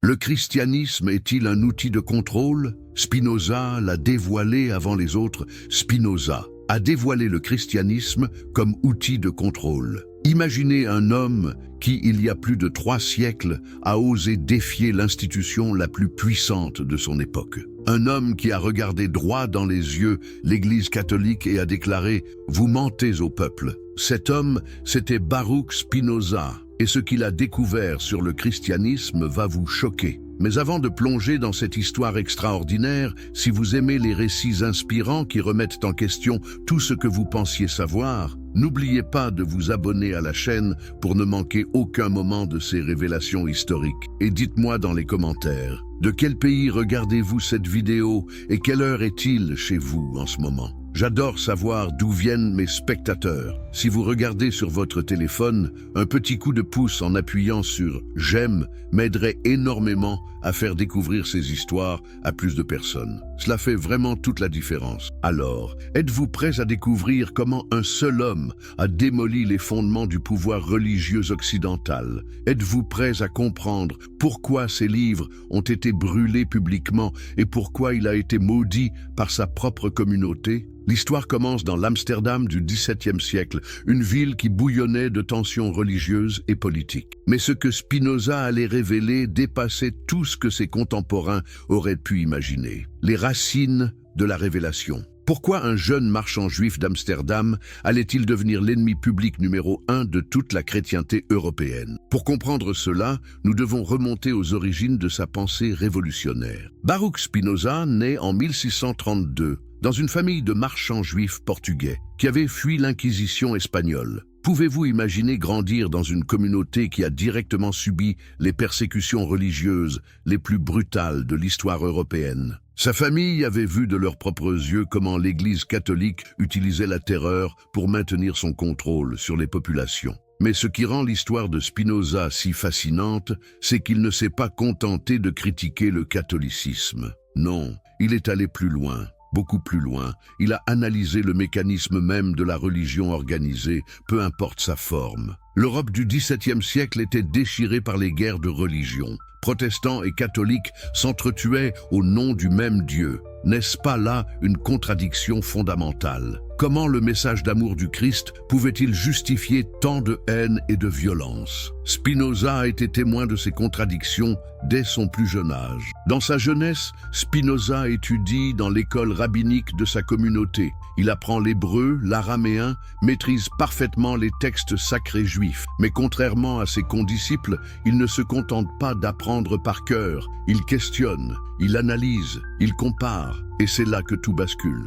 Le christianisme est-il un outil de contrôle? Spinoza l'a dévoilé avant les autres. Spinoza a dévoilé le christianisme comme outil de contrôle. Imaginez un homme qui, il y a plus de 3 siècles, a osé défier l'institution la plus puissante de son époque. Un homme qui a regardé droit dans les yeux l'Église catholique et a déclaré « Vous mentez au peuple ». Cet homme, c'était Baruch Spinoza, et ce qu'il a découvert sur le christianisme va vous choquer. Mais avant de plonger dans cette histoire extraordinaire, si vous aimez les récits inspirants qui remettent en question tout ce que vous pensiez savoir, n'oubliez pas de vous abonner à la chaîne pour ne manquer aucun moment de ces révélations historiques. Et dites-moi dans les commentaires, de quel pays regardez-vous cette vidéo et quelle heure est-il chez vous en ce moment? J'adore savoir d'où viennent mes spectateurs. Si vous regardez sur votre téléphone, un petit coup de pouce en appuyant sur « J'aime » m'aiderait énormément à faire découvrir ces histoires à plus de personnes. Cela fait vraiment toute la différence. Alors, êtes-vous prêts à découvrir comment un seul homme a démoli les fondements du pouvoir religieux occidental? Êtes-vous prêts à comprendre pourquoi ces livres ont été brûlés publiquement et pourquoi il a été maudit par sa propre communauté? L'histoire commence dans l'Amsterdam du XVIIe siècle, une ville qui bouillonnait de tensions religieuses et politiques. Mais ce que Spinoza allait révéler dépassait tout ce que ses contemporains auraient pu imaginer. Les racines de la révélation. Pourquoi un jeune marchand juif d'Amsterdam allait-il devenir l'ennemi public numéro 1 de toute la chrétienté européenne? Pour comprendre cela, nous devons remonter aux origines de sa pensée révolutionnaire. Baruch Spinoza naît en 1632 dans une famille de marchands juifs portugais qui avaient fui l'Inquisition espagnole. Pouvez-vous imaginer grandir dans une communauté qui a directement subi les persécutions religieuses les plus brutales de l'histoire européenne? Sa famille avait vu de leurs propres yeux comment l'Église catholique utilisait la terreur pour maintenir son contrôle sur les populations. Mais ce qui rend l'histoire de Spinoza si fascinante, c'est qu'il ne s'est pas contenté de critiquer le catholicisme. Non, il est allé plus loin. Beaucoup plus loin, il a analysé le mécanisme même de la religion organisée, peu importe sa forme. L'Europe du XVIIe siècle était déchirée par les guerres de religion. Protestants et catholiques s'entretuaient au nom du même Dieu. N'est-ce pas là une contradiction fondamentale? Comment le message d'amour du Christ pouvait-il justifier tant de haine et de violence? Spinoza a été témoin de ces contradictions dès son plus jeune âge. Dans sa jeunesse, Spinoza étudie dans l'école rabbinique de sa communauté. Il apprend l'hébreu, l'araméen, maîtrise parfaitement les textes sacrés juifs. Mais contrairement à ses condisciples, il ne se contente pas d'apprendre par cœur. Il questionne, il analyse, il compare. Et c'est là que tout bascule.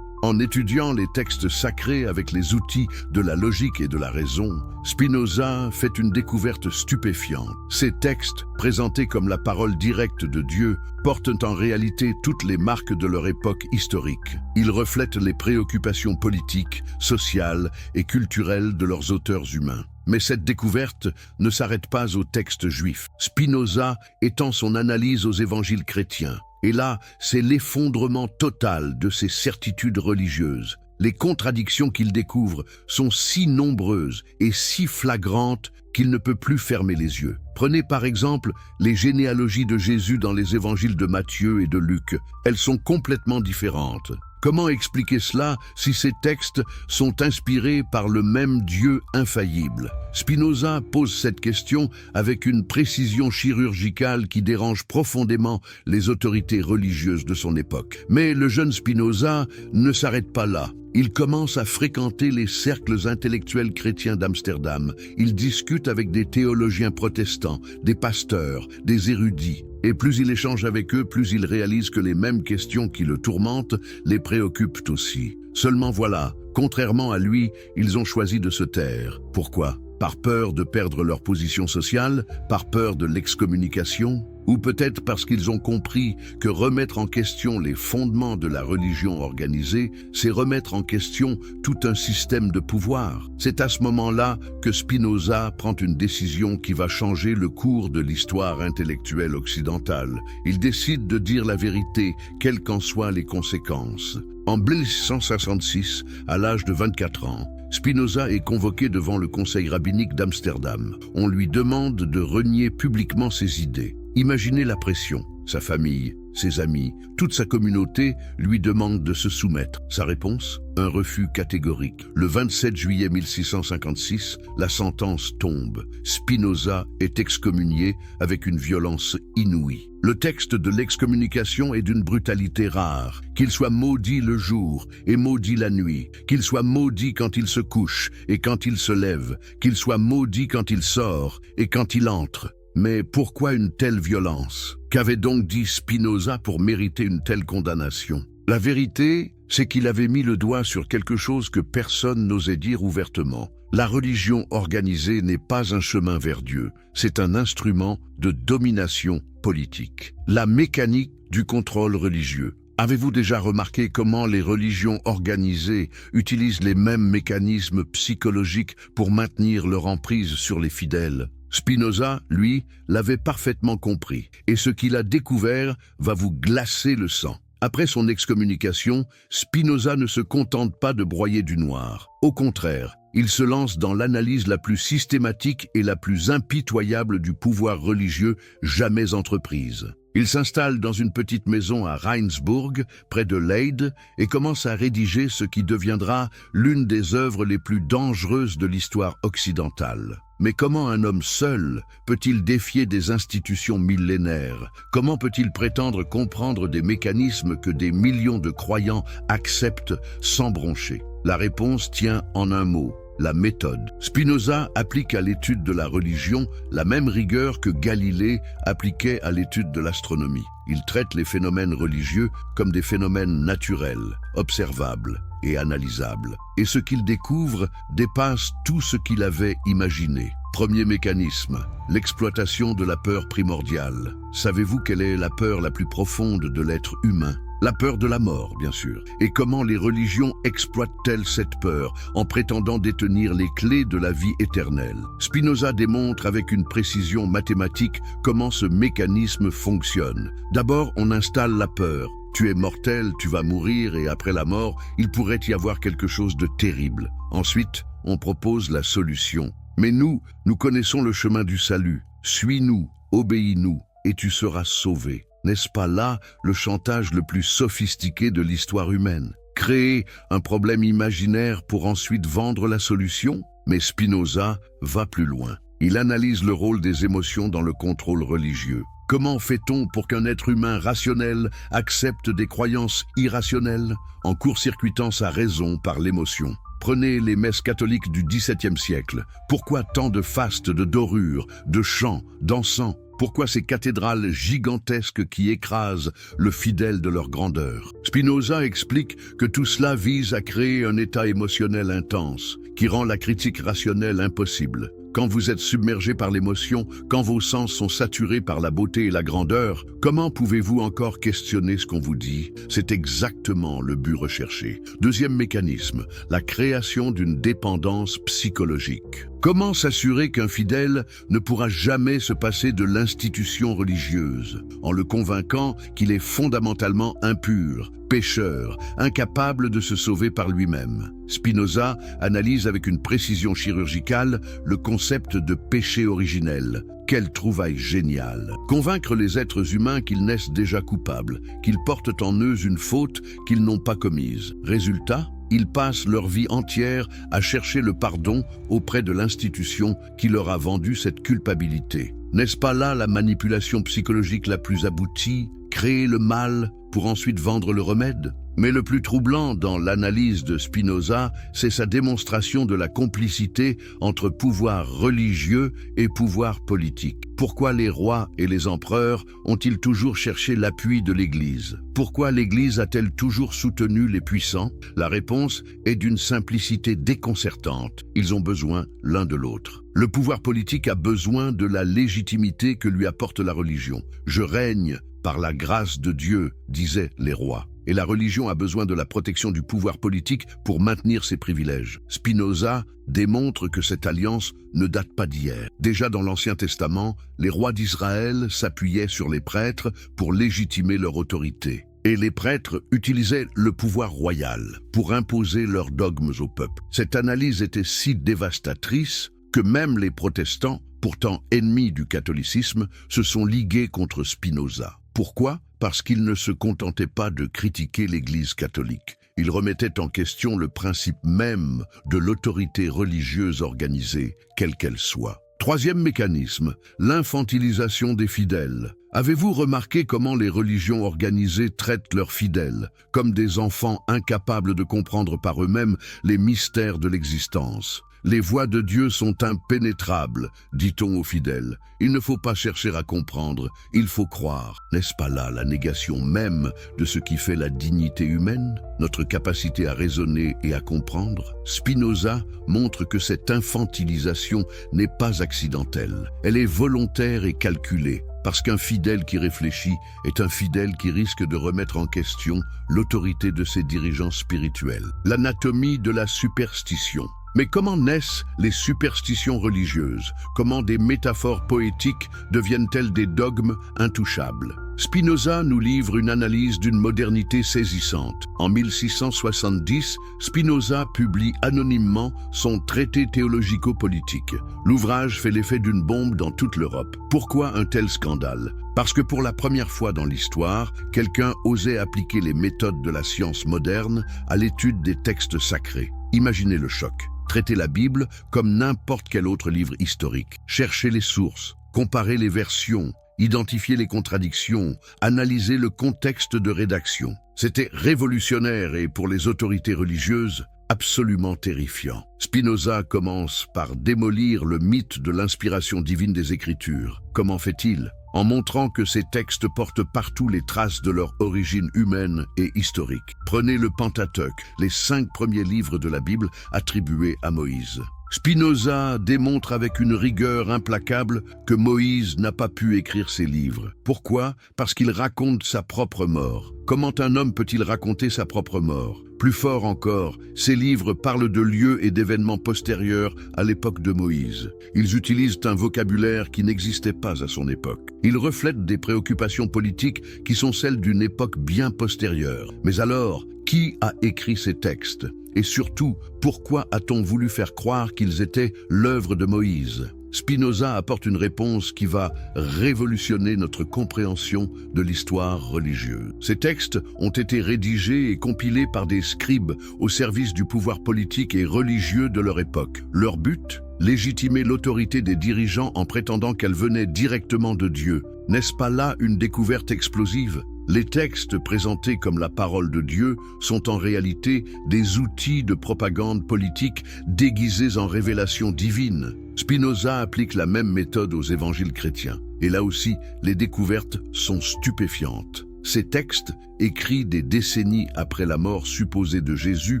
En étudiant les textes sacrés avec les outils de la logique et de la raison, Spinoza fait une découverte stupéfiante. Ces textes, présentés comme la parole directe de Dieu, portent en réalité toutes les marques de leur époque historique. Ils reflètent les préoccupations politiques, sociales et culturelles de leurs auteurs humains. Mais cette découverte ne s'arrête pas aux textes juifs. Spinoza étend son analyse aux évangiles chrétiens. Et là, c'est l'effondrement total de ses certitudes religieuses. Les contradictions qu'il découvre sont si nombreuses et si flagrantes qu'il ne peut plus fermer les yeux. Prenez par exemple les généalogies de Jésus dans les évangiles de Matthieu et de Luc. Elles sont complètement différentes. Comment expliquer cela si ces textes sont inspirés par le même Dieu infaillible? Spinoza pose cette question avec une précision chirurgicale qui dérange profondément les autorités religieuses de son époque. Mais le jeune Spinoza ne s'arrête pas là. Il commence à fréquenter les cercles intellectuels chrétiens d'Amsterdam. Il discute avec des théologiens protestants, des pasteurs, des érudits. Et plus il échange avec eux, plus il réalise que les mêmes questions qui le tourmentent les préoccupent aussi. Seulement voilà, contrairement à lui, ils ont choisi de se taire. Pourquoi? Par peur de perdre leur position sociale? Par peur de l'excommunication? Ou peut-être parce qu'ils ont compris que remettre en question les fondements de la religion organisée, c'est remettre en question tout un système de pouvoir. C'est à ce moment-là que Spinoza prend une décision qui va changer le cours de l'histoire intellectuelle occidentale. Il décide de dire la vérité, quelles qu'en soient les conséquences. En 1666, à l'âge de 24 ans, Spinoza est convoqué devant le conseil rabbinique d'Amsterdam. On lui demande de renier publiquement ses idées. Imaginez la pression. Sa famille, ses amis, toute sa communauté lui demandent de se soumettre. Sa réponse? Un refus catégorique. Le 27 juillet 1656, la sentence tombe. Spinoza est excommunié avec une violence inouïe. Le texte de l'excommunication est d'une brutalité rare. Qu'il soit maudit le jour et maudit la nuit, qu'il soit maudit quand il se couche et quand il se lève, qu'il soit maudit quand il sort et quand il entre. Mais pourquoi une telle violence? Qu'avait donc dit Spinoza pour mériter une telle condamnation? La vérité, c'est qu'il avait mis le doigt sur quelque chose que personne n'osait dire ouvertement. La religion organisée n'est pas un chemin vers Dieu, c'est un instrument de domination politique. La mécanique du contrôle religieux. Avez-vous déjà remarqué comment les religions organisées utilisent les mêmes mécanismes psychologiques pour maintenir leur emprise sur les fidèles? Spinoza, lui, l'avait parfaitement compris, et ce qu'il a découvert va vous glacer le sang. Après son excommunication, Spinoza ne se contente pas de broyer du noir. Au contraire, il se lance dans l'analyse la plus systématique et la plus impitoyable du pouvoir religieux jamais entreprise. Il s'installe dans une petite maison à Rijnsburg, près de Leyde, et commence à rédiger ce qui deviendra l'une des œuvres les plus dangereuses de l'histoire occidentale. Mais comment un homme seul peut-il défier des institutions millénaires? Comment peut-il prétendre comprendre des mécanismes que des millions de croyants acceptent sans broncher? La réponse tient en un mot: la méthode. Spinoza applique à l'étude de la religion la même rigueur que Galilée appliquait à l'étude de l'astronomie. Il traite les phénomènes religieux comme des phénomènes naturels, observables et analysables. Et ce qu'il découvre dépasse tout ce qu'il avait imaginé. Premier mécanisme, l'exploitation de la peur primordiale. Savez-vous quelle est la peur la plus profonde de l'être humain? La peur de la mort, bien sûr. Et comment les religions exploitent-elles cette peur en prétendant détenir les clés de la vie éternelle? Spinoza démontre avec une précision mathématique comment ce mécanisme fonctionne. D'abord, on installe la peur. Tu es mortel, tu vas mourir et après la mort, il pourrait y avoir quelque chose de terrible. Ensuite, on propose la solution. Mais nous connaissons le chemin du salut. Suis-nous, obéis-nous et tu seras sauvé. N'est-ce pas là le chantage le plus sophistiqué de l'histoire humaine? Créer un problème imaginaire pour ensuite vendre la solution? Mais Spinoza va plus loin. Il analyse le rôle des émotions dans le contrôle religieux. Comment fait-on pour qu'un être humain rationnel accepte des croyances irrationnelles? En court-circuitant sa raison par l'émotion. Prenez les messes catholiques du XVIIe siècle. Pourquoi tant de fastes, de dorures, de chants, d'encens? Pourquoi ces cathédrales gigantesques qui écrasent le fidèle de leur grandeur? Spinoza explique que tout cela vise à créer un état émotionnel intense, qui rend la critique rationnelle impossible. Quand vous êtes submergé par l'émotion, quand vos sens sont saturés par la beauté et la grandeur, comment pouvez-vous encore questionner ce qu'on vous dit? C'est exactement le but recherché. Deuxième mécanisme, la création d'une dépendance psychologique. Comment s'assurer qu'un fidèle ne pourra jamais se passer de l'institution religieuse, en le convainquant qu'il est fondamentalement impur, pécheur, incapable de se sauver par lui-même? Spinoza analyse avec une précision chirurgicale le concept de péché originel. Quelle trouvaille géniale! Convaincre les êtres humains qu'ils naissent déjà coupables, qu'ils portent en eux une faute qu'ils n'ont pas commise. Résultat, ils passent leur vie entière à chercher le pardon auprès de l'institution qui leur a vendu cette culpabilité. N'est-ce pas là la manipulation psychologique la plus aboutie? Créer le mal pour ensuite vendre le remède? Mais le plus troublant dans l'analyse de Spinoza, c'est sa démonstration de la complicité entre pouvoir religieux et pouvoir politique. Pourquoi les rois et les empereurs ont-ils toujours cherché l'appui de l'Église? Pourquoi l'Église a-t-elle toujours soutenu les puissants? La réponse est d'une simplicité déconcertante. Ils ont besoin l'un de l'autre. Le pouvoir politique a besoin de la légitimité que lui apporte la religion. Je règne par la grâce de Dieu, disaient les rois. Et la religion a besoin de la protection du pouvoir politique pour maintenir ses privilèges. Spinoza démontre que cette alliance ne date pas d'hier. Déjà dans l'Ancien Testament, les rois d'Israël s'appuyaient sur les prêtres pour légitimer leur autorité. Et les prêtres utilisaient le pouvoir royal pour imposer leurs dogmes au peuple. Cette analyse était si dévastatrice que même les protestants pourtant ennemis du catholicisme, se sont ligués contre Spinoza. Pourquoi? Parce qu'il ne se contentait pas de critiquer l'Église catholique. Il remettait en question le principe même de l'autorité religieuse organisée, quelle qu'elle soit. Troisième mécanisme, l'infantilisation des fidèles. Avez-vous remarqué comment les religions organisées traitent leurs fidèles, comme des enfants incapables de comprendre par eux-mêmes les mystères de l'existence? Les voies de Dieu sont impénétrables, dit-on aux fidèles. Il ne faut pas chercher à comprendre, il faut croire. N'est-ce pas là la négation même de ce qui fait la dignité humaine, notre capacité à raisonner et à comprendre? Spinoza montre que cette infantilisation n'est pas accidentelle. Elle est volontaire et calculée, parce qu'un fidèle qui réfléchit est un fidèle qui risque de remettre en question l'autorité de ses dirigeants spirituels. L'anatomie de la superstition. Mais comment naissent les superstitions religieuses? Comment des métaphores poétiques deviennent-elles des dogmes intouchables? Spinoza nous livre une analyse d'une modernité saisissante. En 1670, Spinoza publie anonymement son traité théologico-politique. L'ouvrage fait l'effet d'une bombe dans toute l'Europe. Pourquoi un tel scandale? Parce que pour la première fois dans l'histoire, quelqu'un osait appliquer les méthodes de la science moderne à l'étude des textes sacrés. Imaginez le choc. Traiter la Bible comme n'importe quel autre livre historique. Chercher les sources, comparer les versions, identifier les contradictions, analyser le contexte de rédaction. C'était révolutionnaire et pour les autorités religieuses, absolument terrifiant. Spinoza commence par démolir le mythe de l'inspiration divine des Écritures. Comment fait-il? En montrant que ces textes portent partout les traces de leur origine humaine et historique. Prenez le Pentateuque, les 5 premiers livres de la Bible attribués à Moïse. Spinoza démontre avec une rigueur implacable que Moïse n'a pas pu écrire ses livres. Pourquoi? Parce qu'il raconte sa propre mort. Comment un homme peut-il raconter sa propre mort? Plus fort encore, ces livres parlent de lieux et d'événements postérieurs à l'époque de Moïse. Ils utilisent un vocabulaire qui n'existait pas à son époque. Ils reflètent des préoccupations politiques qui sont celles d'une époque bien postérieure. Mais alors, qui a écrit ces textes? Et surtout, pourquoi a-t-on voulu faire croire qu'ils étaient l'œuvre de Moïse? Spinoza apporte une réponse qui va révolutionner notre compréhension de l'histoire religieuse. Ces textes ont été rédigés et compilés par des scribes au service du pouvoir politique et religieux de leur époque. Leur but? Légitimer l'autorité des dirigeants en prétendant qu'elle venait directement de Dieu. N'est-ce pas là une découverte explosive? Les textes présentés comme la parole de Dieu sont en réalité des outils de propagande politique déguisés en révélation divine. Spinoza applique la même méthode aux évangiles chrétiens. Et là aussi, les découvertes sont stupéfiantes. Ces textes, écrits des décennies après la mort supposée de Jésus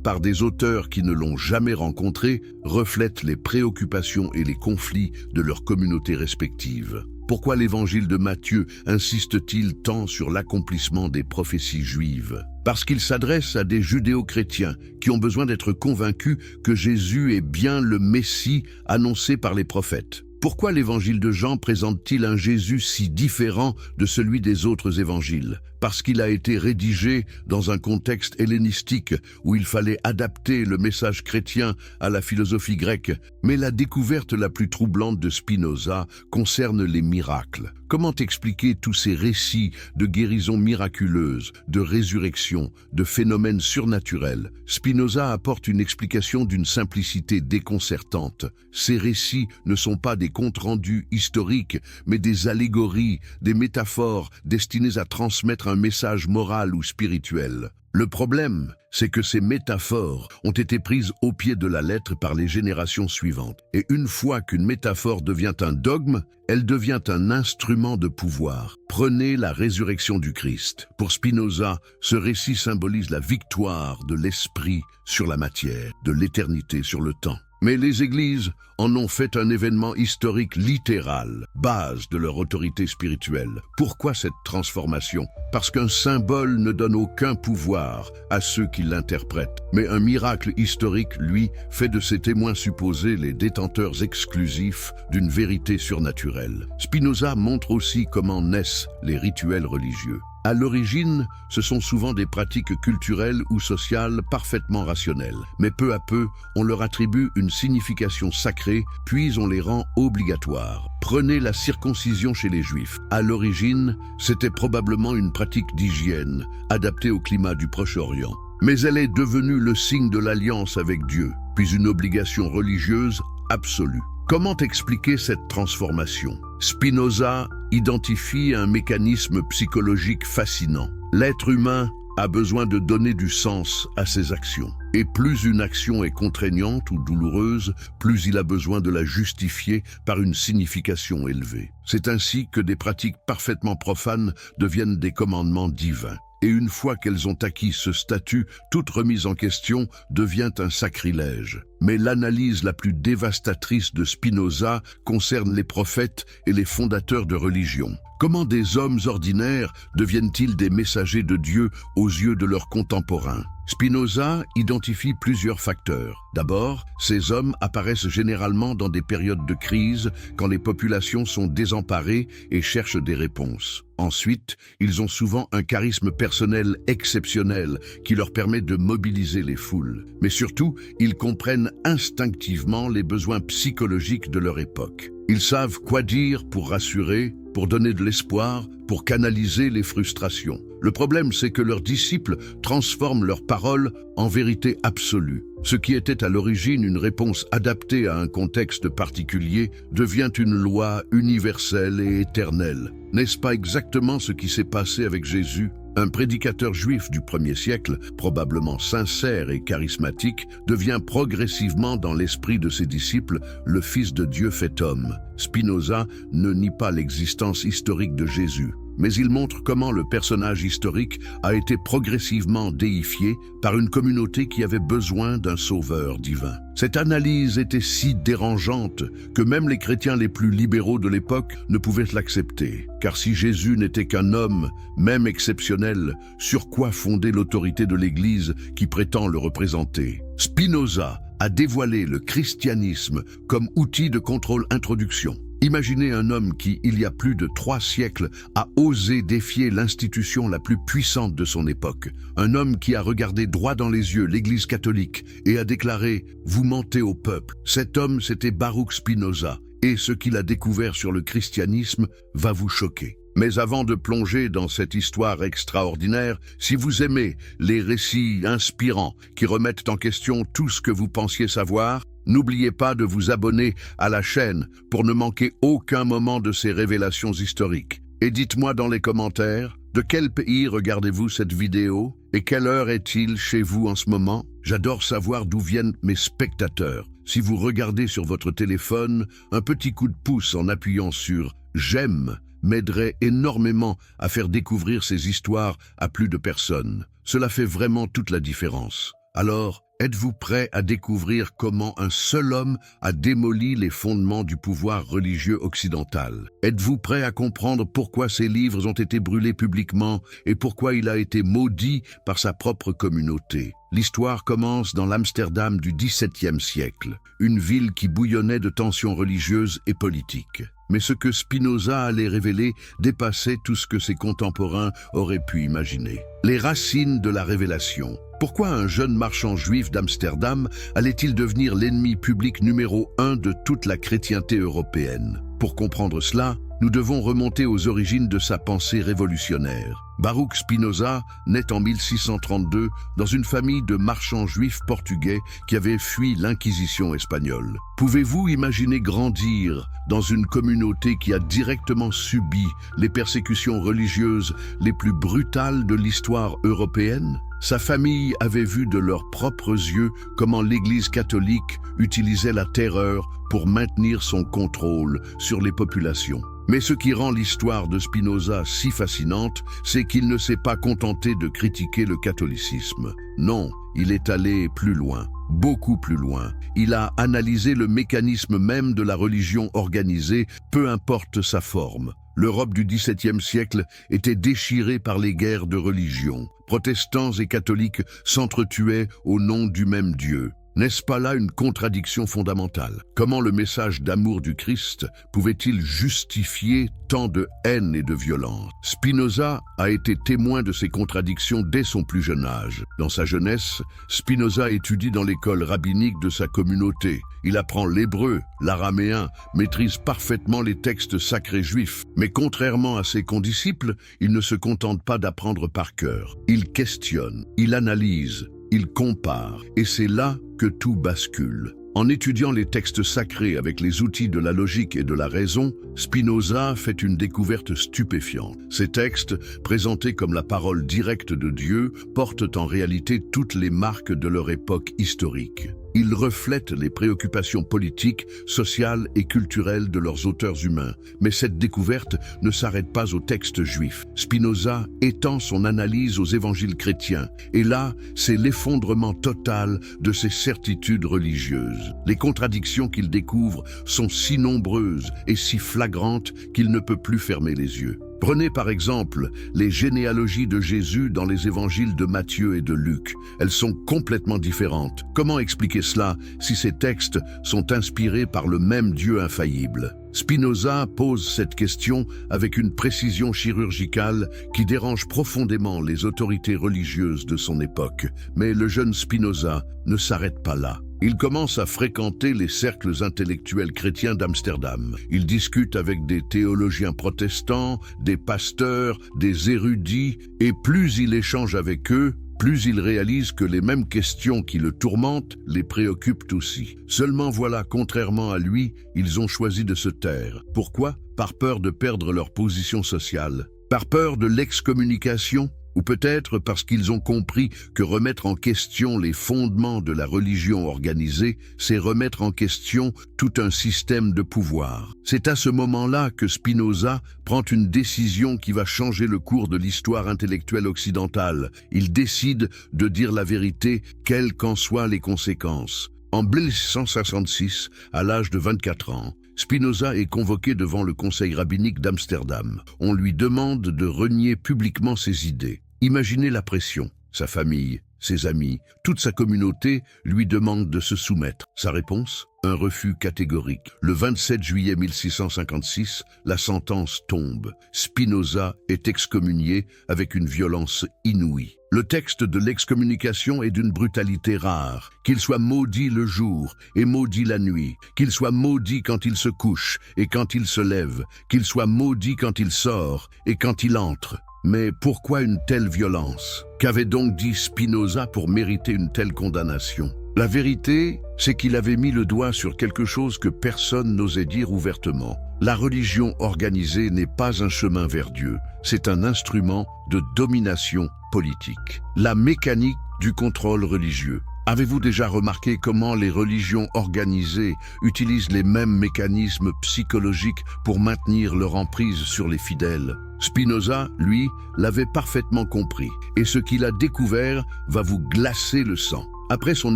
par des auteurs qui ne l'ont jamais rencontré, reflètent les préoccupations et les conflits de leurs communautés respectives. Pourquoi l'évangile de Matthieu insiste-t-il tant sur l'accomplissement des prophéties juives? Parce qu'il s'adresse à des judéo-chrétiens qui ont besoin d'être convaincus que Jésus est bien le Messie annoncé par les prophètes. Pourquoi l'évangile de Jean présente-t-il un Jésus si différent de celui des autres évangiles? Parce qu'il a été rédigé dans un contexte hellénistique où il fallait adapter le message chrétien à la philosophie grecque. Mais la découverte la plus troublante de Spinoza concerne les miracles. Comment expliquer tous ces récits de guérisons miraculeuses, de résurrection, de phénomènes surnaturels? Spinoza apporte une explication d'une simplicité déconcertante. Ces récits ne sont pas des comptes rendus historiques, mais des allégories, des métaphores destinées à transmettre un message moral ou spirituel. Le problème, c'est que ces métaphores ont été prises au pied de la lettre par les générations suivantes. Et une fois qu'une métaphore devient un dogme, elle devient un instrument de pouvoir. Prenez la résurrection du Christ. Pour Spinoza, ce récit symbolise la victoire de l'esprit sur la matière, de l'éternité sur le temps. Mais les églises en ont fait un événement historique littéral, base de leur autorité spirituelle. Pourquoi cette transformation? Parce qu'un symbole ne donne aucun pouvoir à ceux qui l'interprètent. Mais un miracle historique, lui, fait de ses témoins supposés les détenteurs exclusifs d'une vérité surnaturelle. Spinoza montre aussi comment naissent les rituels religieux. À l'origine, ce sont souvent des pratiques culturelles ou sociales parfaitement rationnelles. Mais peu à peu, on leur attribue une signification sacrée, puis on les rend obligatoires. Prenez la circoncision chez les Juifs. À l'origine, c'était probablement une pratique d'hygiène, adaptée au climat du Proche-Orient. Mais elle est devenue le signe de l'alliance avec Dieu, puis une obligation religieuse absolue. Comment expliquer cette transformation? Spinoza identifie un mécanisme psychologique fascinant. L'être humain a besoin de donner du sens à ses actions. Et plus une action est contraignante ou douloureuse, plus il a besoin de la justifier par une signification élevée. C'est ainsi que des pratiques parfaitement profanes deviennent des commandements divins. Et une fois qu'elles ont acquis ce statut, toute remise en question devient un sacrilège. Mais l'analyse la plus dévastatrice de Spinoza concerne les prophètes et les fondateurs de religion. Comment des hommes ordinaires deviennent-ils des messagers de Dieu aux yeux de leurs contemporains? Spinoza identifie plusieurs facteurs. D'abord, ces hommes apparaissent généralement dans des périodes de crise, quand les populations sont désemparées et cherchent des réponses. Ensuite, ils ont souvent un charisme personnel exceptionnel qui leur permet de mobiliser les foules. Mais surtout, ils comprennent instinctivement les besoins psychologiques de leur époque. Ils savent quoi dire pour rassurer, pour donner de l'espoir, pour canaliser les frustrations. Le problème, c'est que leurs disciples transforment leurs paroles en vérité absolue. Ce qui était à l'origine une réponse adaptée à un contexte particulier devient une loi universelle et éternelle. N'est-ce pas exactement ce qui s'est passé avec Jésus? Un prédicateur juif du 1er siècle, probablement sincère et charismatique, devient progressivement dans l'esprit de ses disciples le Fils de Dieu fait homme. Spinoza ne nie pas l'existence historique de Jésus, mais il montre comment le personnage historique a été progressivement déifié par une communauté qui avait besoin d'un sauveur divin. Cette analyse était si dérangeante que même les chrétiens les plus libéraux de l'époque ne pouvaient l'accepter. Car si Jésus n'était qu'un homme, même exceptionnel, sur quoi fonder l'autorité de l'Église qui prétend le représenter? Spinoza a dévoilé le christianisme comme outil de contrôle introduction. Imaginez un homme qui, il y a plus de 3 siècles, a osé défier l'institution la plus puissante de son époque. Un homme qui a regardé droit dans les yeux l'Église catholique et a déclaré « Vous mentez au peuple ». Cet homme, c'était Baruch Spinoza, et ce qu'il a découvert sur le christianisme va vous choquer. Mais avant de plonger dans cette histoire extraordinaire, si vous aimez les récits inspirants qui remettent en question tout ce que vous pensiez savoir, n'oubliez pas de vous abonner à la chaîne pour ne manquer aucun moment de ces révélations historiques. Et dites-moi dans les commentaires, de quel pays regardez-vous cette vidéo et quelle heure est-il chez vous en ce moment? J'adore savoir d'où viennent mes spectateurs. Si vous regardez sur votre téléphone, un petit coup de pouce en appuyant sur « J'aime » m'aiderait énormément à faire découvrir ces histoires à plus de personnes. Cela fait vraiment toute la différence. Alors, êtes-vous prêt à découvrir comment un seul homme a démoli les fondements du pouvoir religieux occidental? Êtes-vous prêt à comprendre pourquoi ses livres ont été brûlés publiquement et pourquoi il a été maudit par sa propre communauté? L'histoire commence dans l'Amsterdam du XVIIe siècle, une ville qui bouillonnait de tensions religieuses et politiques. Mais ce que Spinoza allait révéler dépassait tout ce que ses contemporains auraient pu imaginer. Les racines de la révélation. Pourquoi un jeune marchand juif d'Amsterdam allait-il devenir l'ennemi public numéro 1 de toute la chrétienté européenne? Pour comprendre cela, nous devons remonter aux origines de sa pensée révolutionnaire. Baruch Spinoza naît en 1632 dans une famille de marchands juifs portugais qui avaient fui l'Inquisition espagnole. Pouvez-vous imaginer grandir dans une communauté qui a directement subi les persécutions religieuses les plus brutales de l'histoire européenne? Sa famille avait vu de leurs propres yeux comment l'Église catholique utilisait la terreur pour maintenir son contrôle sur les populations. Mais ce qui rend l'histoire de Spinoza si fascinante, c'est qu'il ne s'est pas contenté de critiquer le catholicisme. Non, il est allé plus loin, beaucoup plus loin. Il a analysé le mécanisme même de la religion organisée, peu importe sa forme. L'Europe du XVIIe siècle était déchirée par les guerres de religion. Protestants et catholiques s'entretuaient au nom du même Dieu. N'est-ce pas là une contradiction fondamentale? Comment le message d'amour du Christ pouvait-il justifier tant de haine et de violence? Spinoza a été témoin de ces contradictions dès son plus jeune âge. Dans sa jeunesse, Spinoza étudie dans l'école rabbinique de sa communauté. Il apprend l'hébreu, l'araméen, maîtrise parfaitement les textes sacrés juifs. Mais contrairement à ses condisciples, il ne se contente pas d'apprendre par cœur. Il questionne, il analyse, il compare, et c'est là que tout bascule. En étudiant les textes sacrés avec les outils de la logique et de la raison, Spinoza fait une découverte stupéfiante. Ces textes, présentés comme la parole directe de Dieu, portent en réalité toutes les marques de leur époque historique. Ils reflètent les préoccupations politiques, sociales et culturelles de leurs auteurs humains. Mais cette découverte ne s'arrête pas aux textes juifs. Spinoza étend son analyse aux évangiles chrétiens. Et là, c'est l'effondrement total de ses certitudes religieuses. Les contradictions qu'il découvre sont si nombreuses et si flagrantes qu'il ne peut plus fermer les yeux. Prenez par exemple les généalogies de Jésus dans les évangiles de Matthieu et de Luc. Elles sont complètement différentes. Comment expliquer cela si ces textes sont inspirés par le même Dieu infaillible? Spinoza pose cette question avec une précision chirurgicale qui dérange profondément les autorités religieuses de son époque. Mais le jeune Spinoza ne s'arrête pas là. Il commence à fréquenter les cercles intellectuels chrétiens d'Amsterdam. Il discute avec des théologiens protestants, des pasteurs, des érudits, et plus il échange avec eux, plus il réalise que les mêmes questions qui le tourmentent les préoccupent aussi. Seulement voilà, contrairement à lui, ils ont choisi de se taire. Pourquoi? Par peur de perdre leur position sociale. Par peur de l'excommunication? Ou peut-être parce qu'ils ont compris que remettre en question les fondements de la religion organisée, c'est remettre en question tout un système de pouvoir. C'est à ce moment-là que Spinoza prend une décision qui va changer le cours de l'histoire intellectuelle occidentale. Il décide de dire la vérité, quelles qu'en soient les conséquences. En 1166, à l'âge de 24 ans, Spinoza est convoqué devant le conseil rabbinique d'Amsterdam. On lui demande de renier publiquement ses idées. Imaginez la pression. Sa famille, ses amis, toute sa communauté lui demandent de se soumettre. Sa réponse? Un refus catégorique. Le 27 juillet 1656, la sentence tombe. Spinoza est excommunié avec une violence inouïe. Le texte de l'excommunication est d'une brutalité rare. Qu'il soit maudit le jour et maudit la nuit, qu'il soit maudit quand il se couche et quand il se lève, qu'il soit maudit quand il sort et quand il entre. Mais pourquoi une telle violence? Qu'avait donc dit Spinoza pour mériter une telle condamnation? La vérité, c'est qu'il avait mis le doigt sur quelque chose que personne n'osait dire ouvertement. La religion organisée n'est pas un chemin vers Dieu, c'est un instrument de domination politique. La mécanique du contrôle religieux. Avez-vous déjà remarqué comment les religions organisées utilisent les mêmes mécanismes psychologiques pour maintenir leur emprise sur les fidèles? Spinoza, lui, l'avait parfaitement compris, et ce qu'il a découvert va vous glacer le sang. Après son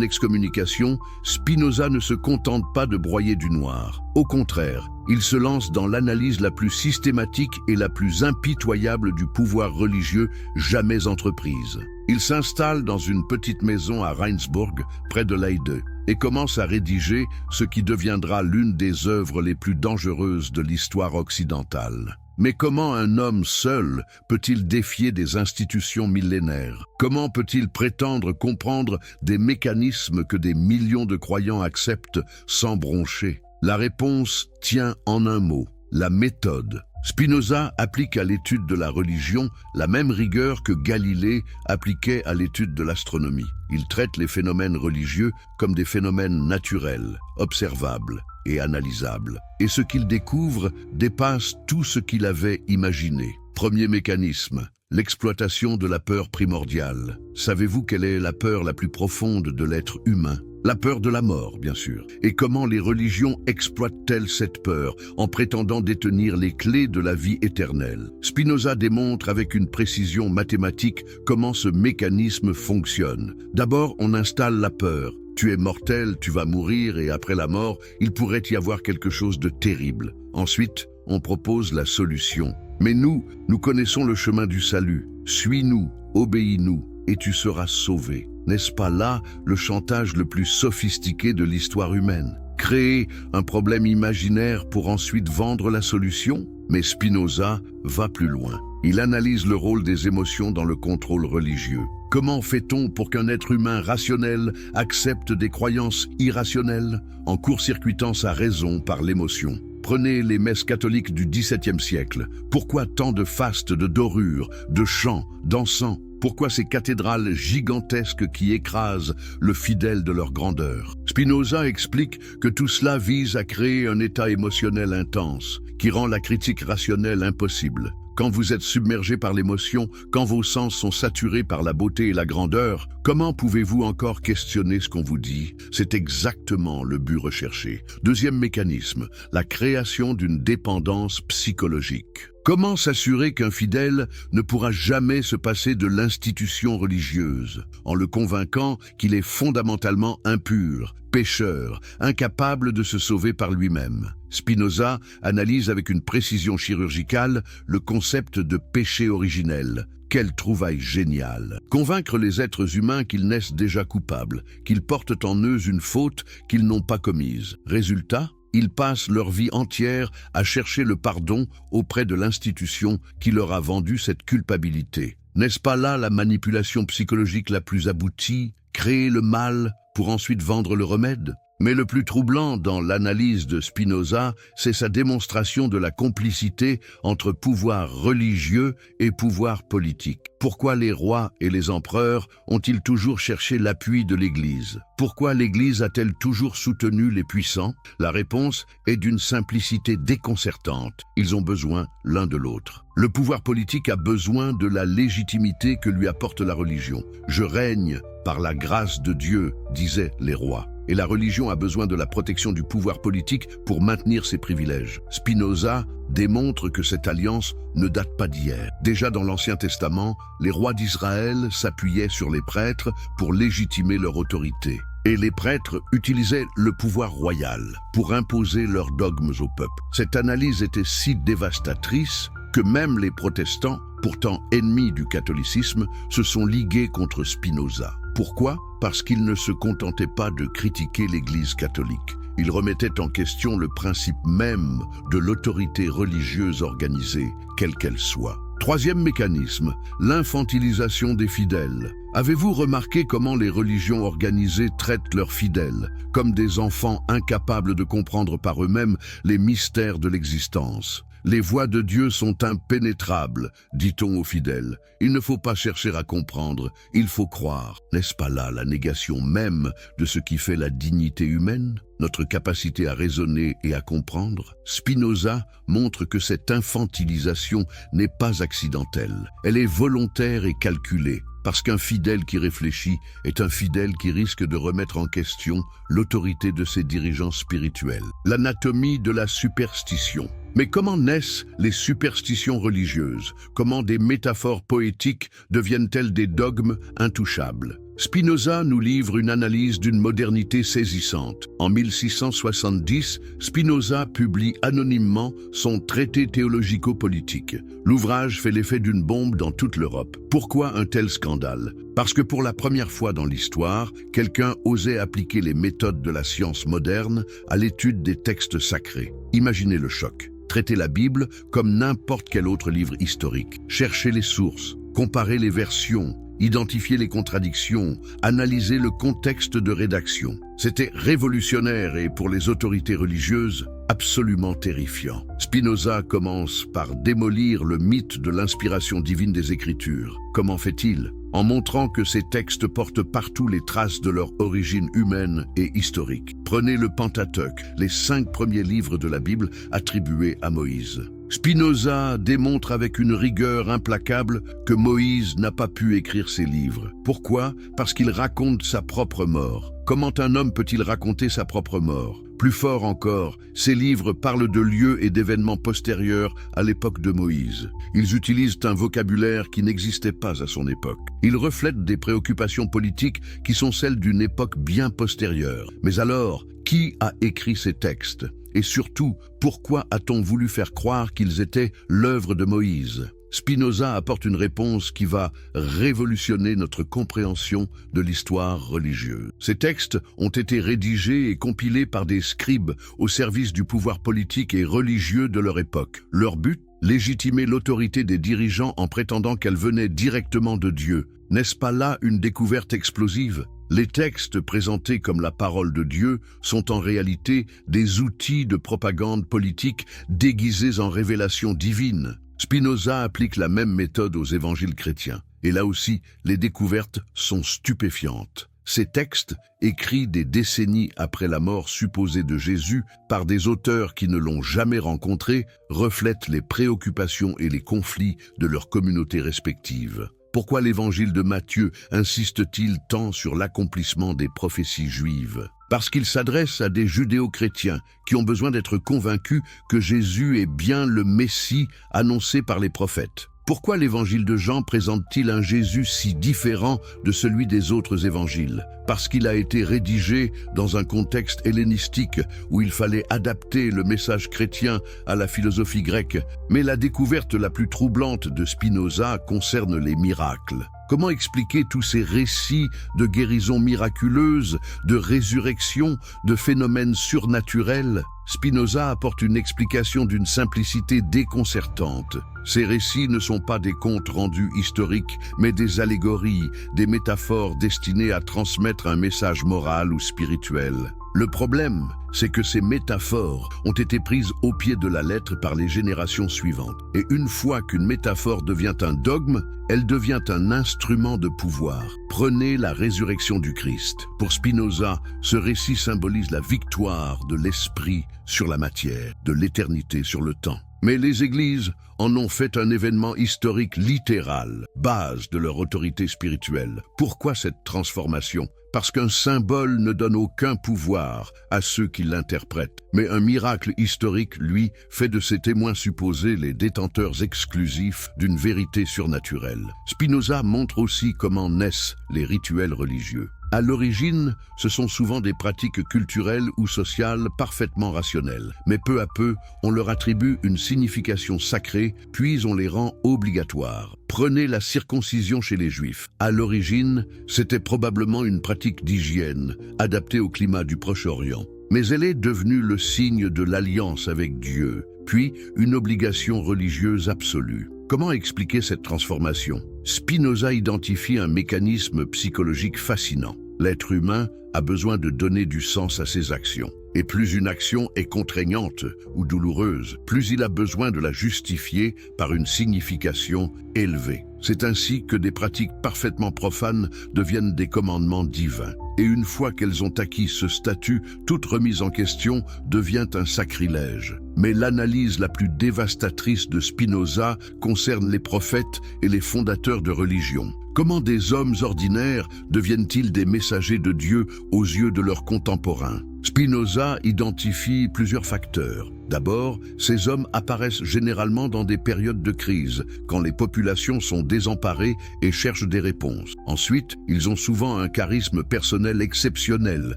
excommunication, Spinoza ne se contente pas de broyer du noir. Au contraire, il se lance dans l'analyse la plus systématique et la plus impitoyable du pouvoir religieux jamais entreprise. Il s'installe dans une petite maison à Rijnsburg, près de Leyde, et commence à rédiger ce qui deviendra l'une des œuvres les plus dangereuses de l'histoire occidentale. Mais comment un homme seul peut-il défier des institutions millénaires? Comment peut-il prétendre comprendre des mécanismes que des millions de croyants acceptent sans broncher? La réponse tient en un mot, la méthode. Spinoza applique à l'étude de la religion la même rigueur que Galilée appliquait à l'étude de l'astronomie. Il traite les phénomènes religieux comme des phénomènes naturels, observables et analysables. Et ce qu'il découvre dépasse tout ce qu'il avait imaginé. Premier mécanisme, l'exploitation de la peur primordiale. Savez-vous quelle est la peur la plus profonde de l'être humain? La peur de la mort, bien sûr. Et comment les religions exploitent-elles cette peur en prétendant détenir les clés de la vie éternelle? Spinoza démontre avec une précision mathématique comment ce mécanisme fonctionne. D'abord, on installe la peur. Tu es mortel, tu vas mourir et après la mort, il pourrait y avoir quelque chose de terrible. Ensuite, on propose la solution. Mais nous connaissons le chemin du salut. Suis-nous, obéis-nous et tu seras sauvé. N'est-ce pas là le chantage le plus sophistiqué de l'histoire humaine? Créer un problème imaginaire pour ensuite vendre la solution? Mais Spinoza va plus loin. Il analyse le rôle des émotions dans le contrôle religieux. Comment fait-on pour qu'un être humain rationnel accepte des croyances irrationnelles en court-circuitant sa raison par l'émotion? Prenez les messes catholiques du XVIIe siècle. Pourquoi tant de fastes, de dorures, de chants, d'encens? Pourquoi ces cathédrales gigantesques qui écrasent le fidèle de leur grandeur? Spinoza explique que tout cela vise à créer un état émotionnel intense, qui rend la critique rationnelle impossible. Quand vous êtes submergé par l'émotion, quand vos sens sont saturés par la beauté et la grandeur, comment pouvez-vous encore questionner ce qu'on vous dit? C'est exactement le but recherché. Deuxième mécanisme, la création d'une dépendance psychologique. Comment s'assurer qu'un fidèle ne pourra jamais se passer de l'institution religieuse, en le convainquant qu'il est fondamentalement impur, pécheur, incapable de se sauver par lui-même? Spinoza analyse avec une précision chirurgicale le concept de péché originel. Quelle trouvaille géniale! Convaincre les êtres humains qu'ils naissent déjà coupables, qu'ils portent en eux une faute qu'ils n'ont pas commise. Résultat? Ils passent leur vie entière à chercher le pardon auprès de l'institution qui leur a vendu cette culpabilité. N'est-ce pas là la manipulation psychologique la plus aboutie? Créer le mal pour ensuite vendre le remède? Mais le plus troublant dans l'analyse de Spinoza, c'est sa démonstration de la complicité entre pouvoir religieux et pouvoir politique. Pourquoi les rois et les empereurs ont-ils toujours cherché l'appui de l'Église? Pourquoi l'Église a-t-elle toujours soutenu les puissants? La réponse est d'une simplicité déconcertante. Ils ont besoin l'un de l'autre. Le pouvoir politique a besoin de la légitimité que lui apporte la religion. « Je règne par la grâce de Dieu », disaient les rois. Et la religion a besoin de la protection du pouvoir politique pour maintenir ses privilèges. Spinoza démontre que cette alliance ne date pas d'hier. Déjà dans l'Ancien Testament, les rois d'Israël s'appuyaient sur les prêtres pour légitimer leur autorité. Et les prêtres utilisaient le pouvoir royal pour imposer leurs dogmes au peuple. Cette analyse était si dévastatrice que même les protestants, pourtant ennemis du catholicisme, se sont ligués contre Spinoza. Pourquoi? Parce qu'il ne se contentait pas de critiquer l'Église catholique. Il remettait en question le principe même de l'autorité religieuse organisée, quelle qu'elle soit. Troisième mécanisme, l'infantilisation des fidèles. Avez-vous remarqué comment les religions organisées traitent leurs fidèles comme des enfants incapables de comprendre par eux-mêmes les mystères de l'existence? Les voies de Dieu sont impénétrables, dit-on aux fidèles. Il ne faut pas chercher à comprendre, il faut croire. N'est-ce pas là la négation même de ce qui fait la dignité humaine? Notre capacité à raisonner et à comprendre? Spinoza montre que cette infantilisation n'est pas accidentelle. Elle est volontaire et calculée. Parce qu'un fidèle qui réfléchit est un fidèle qui risque de remettre en question l'autorité de ses dirigeants spirituels. L'anatomie de la superstition. Mais comment naissent les superstitions religieuses? Comment des métaphores poétiques deviennent-elles des dogmes intouchables? Spinoza nous livre une analyse d'une modernité saisissante. En 1670, Spinoza publie anonymement son traité théologico-politique. L'ouvrage fait l'effet d'une bombe dans toute l'Europe. Pourquoi un tel scandale? Parce que pour la première fois dans l'histoire, quelqu'un osait appliquer les méthodes de la science moderne à l'étude des textes sacrés. Imaginez le choc. Traiter la Bible comme n'importe quel autre livre historique. Chercher les sources, comparer les versions, identifier les contradictions, analyser le contexte de rédaction. C'était révolutionnaire et pour les autorités religieuses, absolument terrifiant. Spinoza commence par démolir le mythe de l'inspiration divine des Écritures. Comment fait-il? En montrant que ces textes portent partout les traces de leur origine humaine et historique. Prenez le Pentateuque, les 5 premiers livres de la Bible attribués à Moïse. Spinoza démontre avec une rigueur implacable que Moïse n'a pas pu écrire ces livres. Pourquoi? Parce qu'il raconte sa propre mort. Comment un homme peut-il raconter sa propre mort? Plus fort encore, ces livres parlent de lieux et d'événements postérieurs à l'époque de Moïse. Ils utilisent un vocabulaire qui n'existait pas à son époque. Ils reflètent des préoccupations politiques qui sont celles d'une époque bien postérieure. Mais alors, qui a écrit ces textes? Et surtout, pourquoi a-t-on voulu faire croire qu'ils étaient l'œuvre de Moïse? Spinoza apporte une réponse qui va révolutionner notre compréhension de l'histoire religieuse. Ces textes ont été rédigés et compilés par des scribes au service du pouvoir politique et religieux de leur époque. Leur but, légitimer l'autorité des dirigeants en prétendant qu'elle venait directement de Dieu. N'est-ce pas là une découverte explosive? Les textes présentés comme la parole de Dieu sont en réalité des outils de propagande politique déguisés en révélation divine. Spinoza applique la même méthode aux évangiles chrétiens. Et là aussi, les découvertes sont stupéfiantes. Ces textes, écrits des décennies après la mort supposée de Jésus par des auteurs qui ne l'ont jamais rencontré, reflètent les préoccupations et les conflits de leurs communautés respectives. Pourquoi l'évangile de Matthieu insiste-t-il tant sur l'accomplissement des prophéties juives? Parce qu'il s'adresse à des judéo-chrétiens qui ont besoin d'être convaincus que Jésus est bien le Messie annoncé par les prophètes. Pourquoi l'évangile de Jean présente-t-il un Jésus si différent de celui des autres évangiles? Parce qu'il a été rédigé dans un contexte hellénistique où il fallait adapter le message chrétien à la philosophie grecque. Mais la découverte la plus troublante de Spinoza concerne les miracles. Comment expliquer tous ces récits de guérisons miraculeuses, de résurrection, de phénomènes surnaturels? Spinoza apporte une explication d'une simplicité déconcertante. Ces récits ne sont pas des contes rendus historiques, mais des allégories, des métaphores destinées à transmettre un message moral ou spirituel. Le problème, c'est que ces métaphores ont été prises au pied de la lettre par les générations suivantes. Et une fois qu'une métaphore devient un dogme, elle devient un instrument de pouvoir. Prenez la résurrection du Christ. Pour Spinoza, ce récit symbolise la victoire de l'esprit sur la matière, de l'éternité sur le temps. Mais les églises en ont fait un événement historique littéral, base de leur autorité spirituelle. Pourquoi cette transformation? Parce qu'un symbole ne donne aucun pouvoir à ceux qui l'interprètent. Mais un miracle historique, lui, fait de ses témoins supposés les détenteurs exclusifs d'une vérité surnaturelle. Spinoza montre aussi comment naissent les rituels religieux. À l'origine, ce sont souvent des pratiques culturelles ou sociales parfaitement rationnelles. Mais peu à peu, on leur attribue une signification sacrée, puis on les rend obligatoires. Prenez la circoncision chez les Juifs. À l'origine, c'était probablement une pratique d'hygiène, adaptée au climat du Proche-Orient. Mais elle est devenue le signe de l'alliance avec Dieu, puis une obligation religieuse absolue. Comment expliquer cette transformation? Spinoza identifie un mécanisme psychologique fascinant. L'être humain a besoin de donner du sens à ses actions. Et plus une action est contraignante ou douloureuse, plus il a besoin de la justifier par une signification élevée. C'est ainsi que des pratiques parfaitement profanes deviennent des commandements divins. Et une fois qu'elles ont acquis ce statut, toute remise en question devient un sacrilège. Mais l'analyse la plus dévastatrice de Spinoza concerne les prophètes et les fondateurs de religion. Comment des hommes ordinaires deviennent-ils des messagers de Dieu aux yeux de leurs contemporains? Spinoza identifie plusieurs facteurs. D'abord, ces hommes apparaissent généralement dans des périodes de crise, quand les populations sont désemparées et cherchent des réponses. Ensuite, ils ont souvent un charisme personnel exceptionnel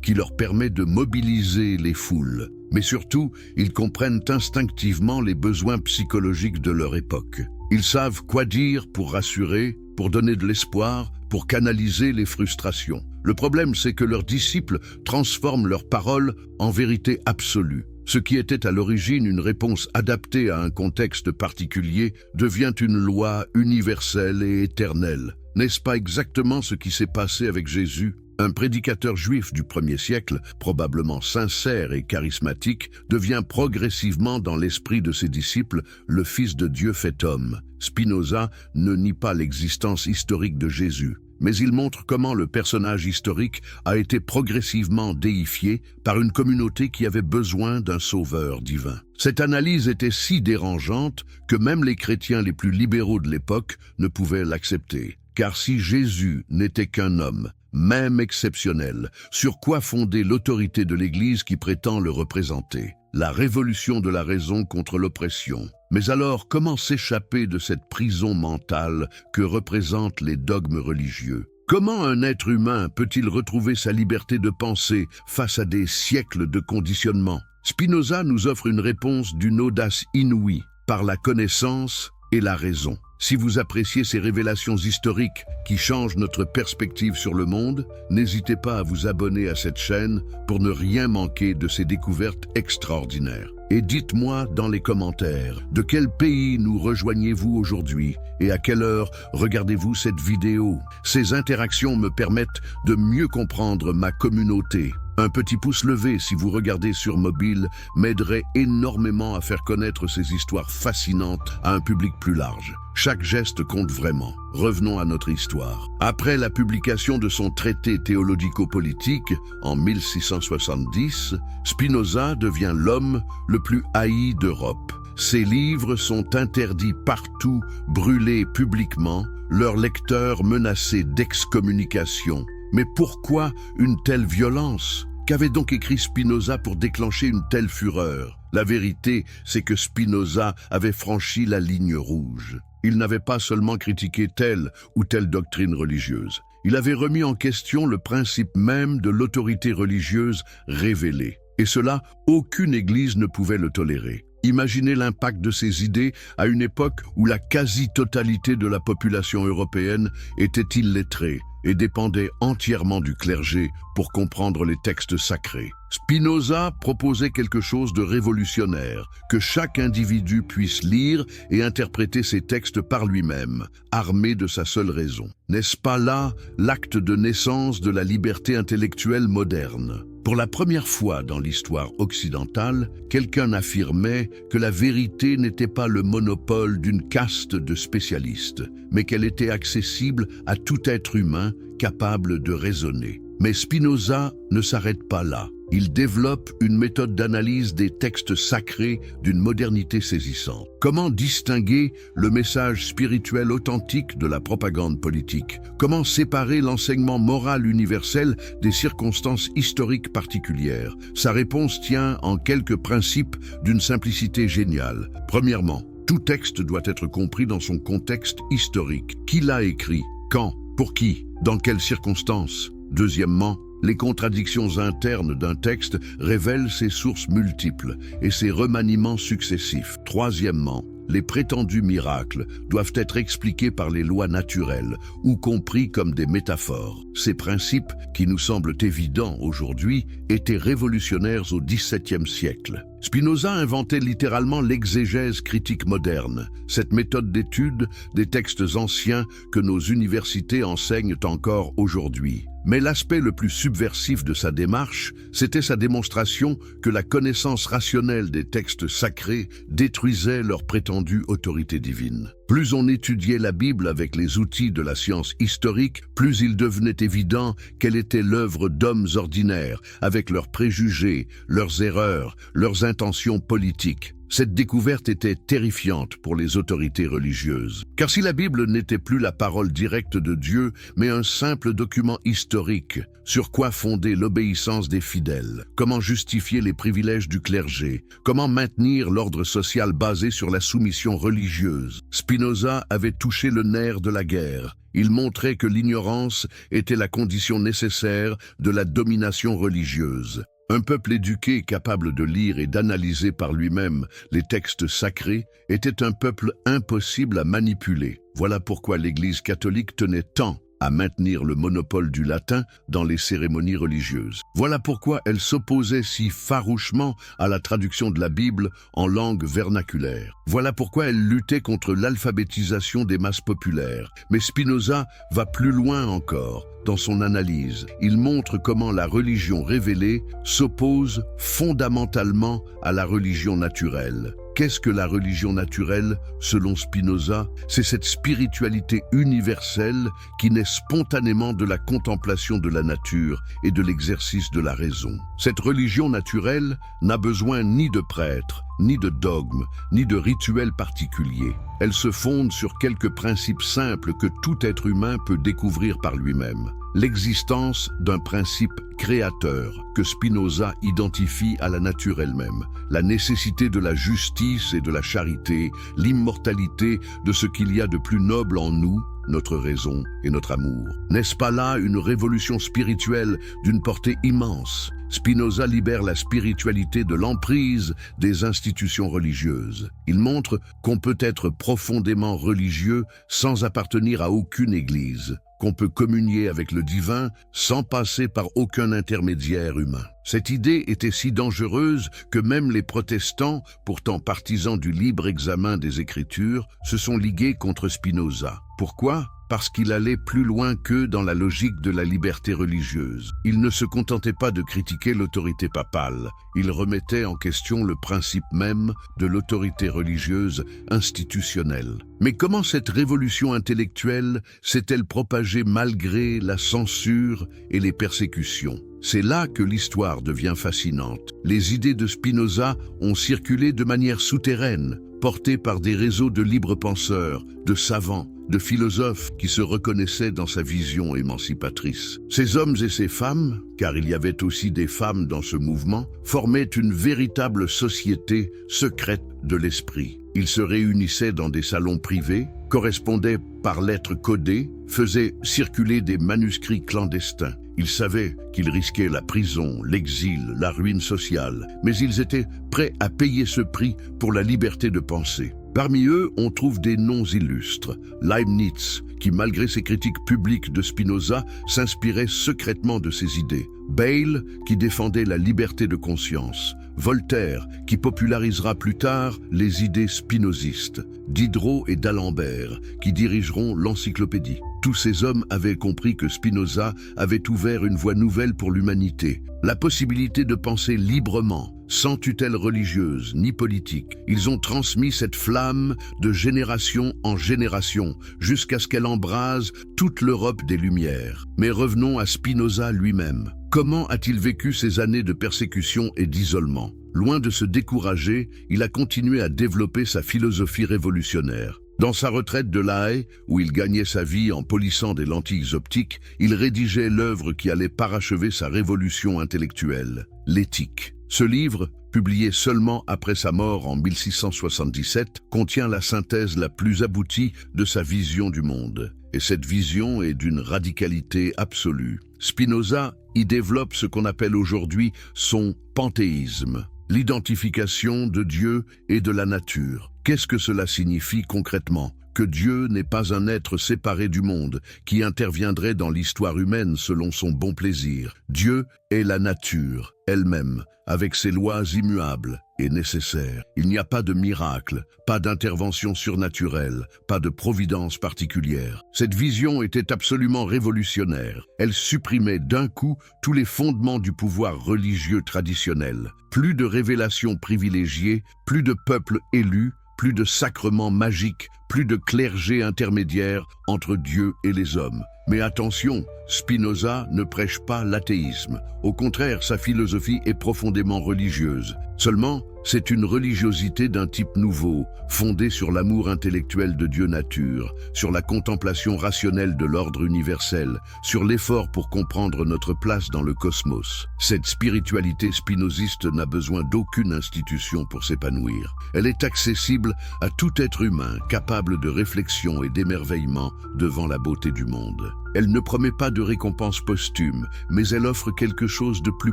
qui leur permet de mobiliser les foules. Mais surtout, ils comprennent instinctivement les besoins psychologiques de leur époque. Ils savent quoi dire pour rassurer, pour donner de l'espoir, pour canaliser les frustrations. Le problème, c'est que leurs disciples transforment leurs paroles en vérité absolue. Ce qui était à l'origine une réponse adaptée à un contexte particulier devient une loi universelle et éternelle. N'est-ce pas exactement ce qui s'est passé avec Jésus? Un prédicateur juif du 1er siècle, probablement sincère et charismatique, devient progressivement dans l'esprit de ses disciples le Fils de Dieu fait homme. Spinoza ne nie pas l'existence historique de Jésus, mais il montre comment le personnage historique a été progressivement déifié par une communauté qui avait besoin d'un sauveur divin. Cette analyse était si dérangeante que même les chrétiens les plus libéraux de l'époque ne pouvaient l'accepter. Car si Jésus n'était qu'un homme, même exceptionnel, sur quoi fonder l'autorité de l'Église qui prétend le représenter? La révolution de la raison contre l'oppression. Mais alors, comment s'échapper de cette prison mentale que représentent les dogmes religieux? Comment un être humain peut-il retrouver sa liberté de penser face à des siècles de conditionnement? Spinoza nous offre une réponse d'une audace inouïe, par la connaissance et la raison. Si vous appréciez ces révélations historiques qui changent notre perspective sur le monde, n'hésitez pas à vous abonner à cette chaîne pour ne rien manquer de ces découvertes extraordinaires. Et dites-moi dans les commentaires, de quel pays nous rejoignez-vous aujourd'hui et à quelle heure regardez-vous cette vidéo? Ces interactions me permettent de mieux comprendre ma communauté. Un petit pouce levé si vous regardez sur mobile m'aiderait énormément à faire connaître ces histoires fascinantes à un public plus large. Chaque geste compte vraiment. Revenons à notre histoire. Après la publication de son traité théologico-politique en 1670, Spinoza devient l'homme le plus haï d'Europe. Ses livres sont interdits partout, brûlés publiquement, leurs lecteurs menacés d'excommunication. Mais pourquoi une telle violence? Qu'avait donc écrit Spinoza pour déclencher une telle fureur? La vérité, c'est que Spinoza avait franchi la ligne rouge. Il n'avait pas seulement critiqué telle ou telle doctrine religieuse. Il avait remis en question le principe même de l'autorité religieuse révélée. Et cela, aucune église ne pouvait le tolérer. Imaginez l'impact de ces idées à une époque où la quasi-totalité de la population européenne était illettrée et dépendait entièrement du clergé pour comprendre les textes sacrés. Spinoza proposait quelque chose de révolutionnaire, que chaque individu puisse lire et interpréter ces textes par lui-même, armé de sa seule raison. N'est-ce pas là l'acte de naissance de la liberté intellectuelle moderne? Pour la première fois dans l'histoire occidentale, quelqu'un affirmait que la vérité n'était pas le monopole d'une caste de spécialistes, mais qu'elle était accessible à tout être humain capable de raisonner. Mais Spinoza ne s'arrête pas là. Il développe une méthode d'analyse des textes sacrés d'une modernité saisissante. Comment distinguer le message spirituel authentique de la propagande politique? Comment séparer l'enseignement moral universel des circonstances historiques particulières? Sa réponse tient en quelques principes d'une simplicité géniale. Premièrement, tout texte doit être compris dans son contexte historique. Qui l'a écrit? Quand? Pour qui? Dans quelles circonstances? Deuxièmement, les contradictions internes d'un texte révèlent ses sources multiples et ses remaniements successifs. Troisièmement, les prétendus miracles doivent être expliqués par les lois naturelles ou compris comme des métaphores. Ces principes, qui nous semblent évidents aujourd'hui, étaient révolutionnaires au XVIIe siècle. Spinoza inventait littéralement l'exégèse critique moderne, cette méthode d'étude des textes anciens que nos universités enseignent encore aujourd'hui. Mais l'aspect le plus subversif de sa démarche, c'était sa démonstration que la connaissance rationnelle des textes sacrés détruisait leur prétendue autorité divine. Plus on étudiait la Bible avec les outils de la science historique, plus il devenait évident qu'elle était l'œuvre d'hommes ordinaires, avec leurs préjugés, leurs erreurs, leurs intentions politiques. Cette découverte était terrifiante pour les autorités religieuses. Car si la Bible n'était plus la parole directe de Dieu, mais un simple document historique, sur quoi fonder l'obéissance des fidèles? Comment justifier les privilèges du clergé? Comment maintenir l'ordre social basé sur la soumission religieuse? Spinoza avait touché le nerf de la guerre. Il montrait que l'ignorance était la condition nécessaire de la domination religieuse. Un peuple éduqué, capable de lire et d'analyser par lui-même les textes sacrés, était un peuple impossible à manipuler. Voilà pourquoi l'Église catholique tenait tant à maintenir le monopole du latin dans les cérémonies religieuses. Voilà pourquoi elle s'opposait si farouchement à la traduction de la Bible en langue vernaculaire. Voilà pourquoi elle luttait contre l'alphabétisation des masses populaires. Mais Spinoza va plus loin encore. Dans son analyse, il montre comment la religion révélée s'oppose fondamentalement à la religion naturelle. Qu'est-ce que la religion naturelle, selon Spinoza? C'est cette spiritualité universelle qui naît spontanément de la contemplation de la nature et de l'exercice de la raison. Cette religion naturelle n'a besoin ni de prêtres, ni de dogmes, ni de rituels particuliers. Elle se fonde sur quelques principes simples que tout être humain peut découvrir par lui-même. L'existence d'un principe créateur que Spinoza identifie à la nature elle-même, la nécessité de la justice et de la charité, l'immortalité de ce qu'il y a de plus noble en nous, notre raison et notre amour. N'est-ce pas là une révolution spirituelle d'une portée immense? Spinoza libère la spiritualité de l'emprise des institutions religieuses. Il montre qu'on peut être profondément religieux sans appartenir à aucune église, qu'on peut communier avec le divin sans passer par aucun intermédiaire humain. Cette idée était si dangereuse que même les protestants, pourtant partisans du libre examen des Écritures, se sont ligués contre Spinoza. Pourquoi ? Parce qu'il allait plus loin qu'eux dans la logique de la liberté religieuse. Il ne se contentait pas de critiquer l'autorité papale, il remettait en question le principe même de l'autorité religieuse institutionnelle. Mais comment cette révolution intellectuelle s'est-elle propagée malgré la censure et les persécutions ? C'est là que l'histoire devient fascinante. Les idées de Spinoza ont circulé de manière souterraine, portées par des réseaux de libres penseurs, de savants, de philosophes qui se reconnaissaient dans sa vision émancipatrice. Ces hommes et ces femmes, car il y avait aussi des femmes dans ce mouvement, formaient une véritable société secrète de l'esprit. Ils se réunissaient dans des salons privés, correspondaient par lettres codées, faisaient circuler des manuscrits clandestins. Ils savaient qu'ils risquaient la prison, l'exil, la ruine sociale, mais ils étaient prêts à payer ce prix pour la liberté de penser. Parmi eux, on trouve des noms illustres. Leibniz, qui malgré ses critiques publiques de Spinoza, s'inspirait secrètement de ses idées. Bayle, qui défendait la liberté de conscience. Voltaire, qui popularisera plus tard les idées spinozistes. Diderot et d'Alembert, qui dirigeront l'encyclopédie. Tous ces hommes avaient compris que Spinoza avait ouvert une voie nouvelle pour l'humanité, la possibilité de penser librement, sans tutelle religieuse ni politique. Ils ont transmis cette flamme de génération en génération, jusqu'à ce qu'elle embrase toute l'Europe des Lumières. Mais revenons à Spinoza lui-même. Comment a-t-il vécu ces années de persécution et d'isolement? Loin de se décourager, il a continué à développer sa philosophie révolutionnaire. Dans sa retraite de La Haye, où il gagnait sa vie en polissant des lentilles optiques, il rédigeait l'œuvre qui allait parachever sa révolution intellectuelle, l'Éthique. Ce livre, publié seulement après sa mort en 1677, contient la synthèse la plus aboutie de sa vision du monde. Et cette vision est d'une radicalité absolue. Spinoza y développe ce qu'on appelle aujourd'hui son panthéisme, l'identification de Dieu et de la nature. Qu'est-ce que cela signifie concrètement? Que Dieu n'est pas un être séparé du monde, qui interviendrait dans l'histoire humaine selon son bon plaisir. Dieu est la nature elle-même, avec ses lois immuables et nécessaires. Il n'y a pas de miracle, pas d'intervention surnaturelle, pas de providence particulière. Cette vision était absolument révolutionnaire. Elle supprimait d'un coup tous les fondements du pouvoir religieux traditionnel. Plus de révélations privilégiées, plus de peuples élus, plus de sacrements magiques, plus de clergé intermédiaire entre Dieu et les hommes. Mais attention, Spinoza ne prêche pas l'athéisme. Au contraire, sa philosophie est profondément religieuse. Seulement, c'est une religiosité d'un type nouveau, fondée sur l'amour intellectuel de Dieu-nature, sur la contemplation rationnelle de l'ordre universel, sur l'effort pour comprendre notre place dans le cosmos. Cette spiritualité spinoziste n'a besoin d'aucune institution pour s'épanouir. Elle est accessible à tout être humain, capable de réflexion et d'émerveillement devant la beauté du monde. Elle ne promet pas de récompense posthume, mais elle offre quelque chose de plus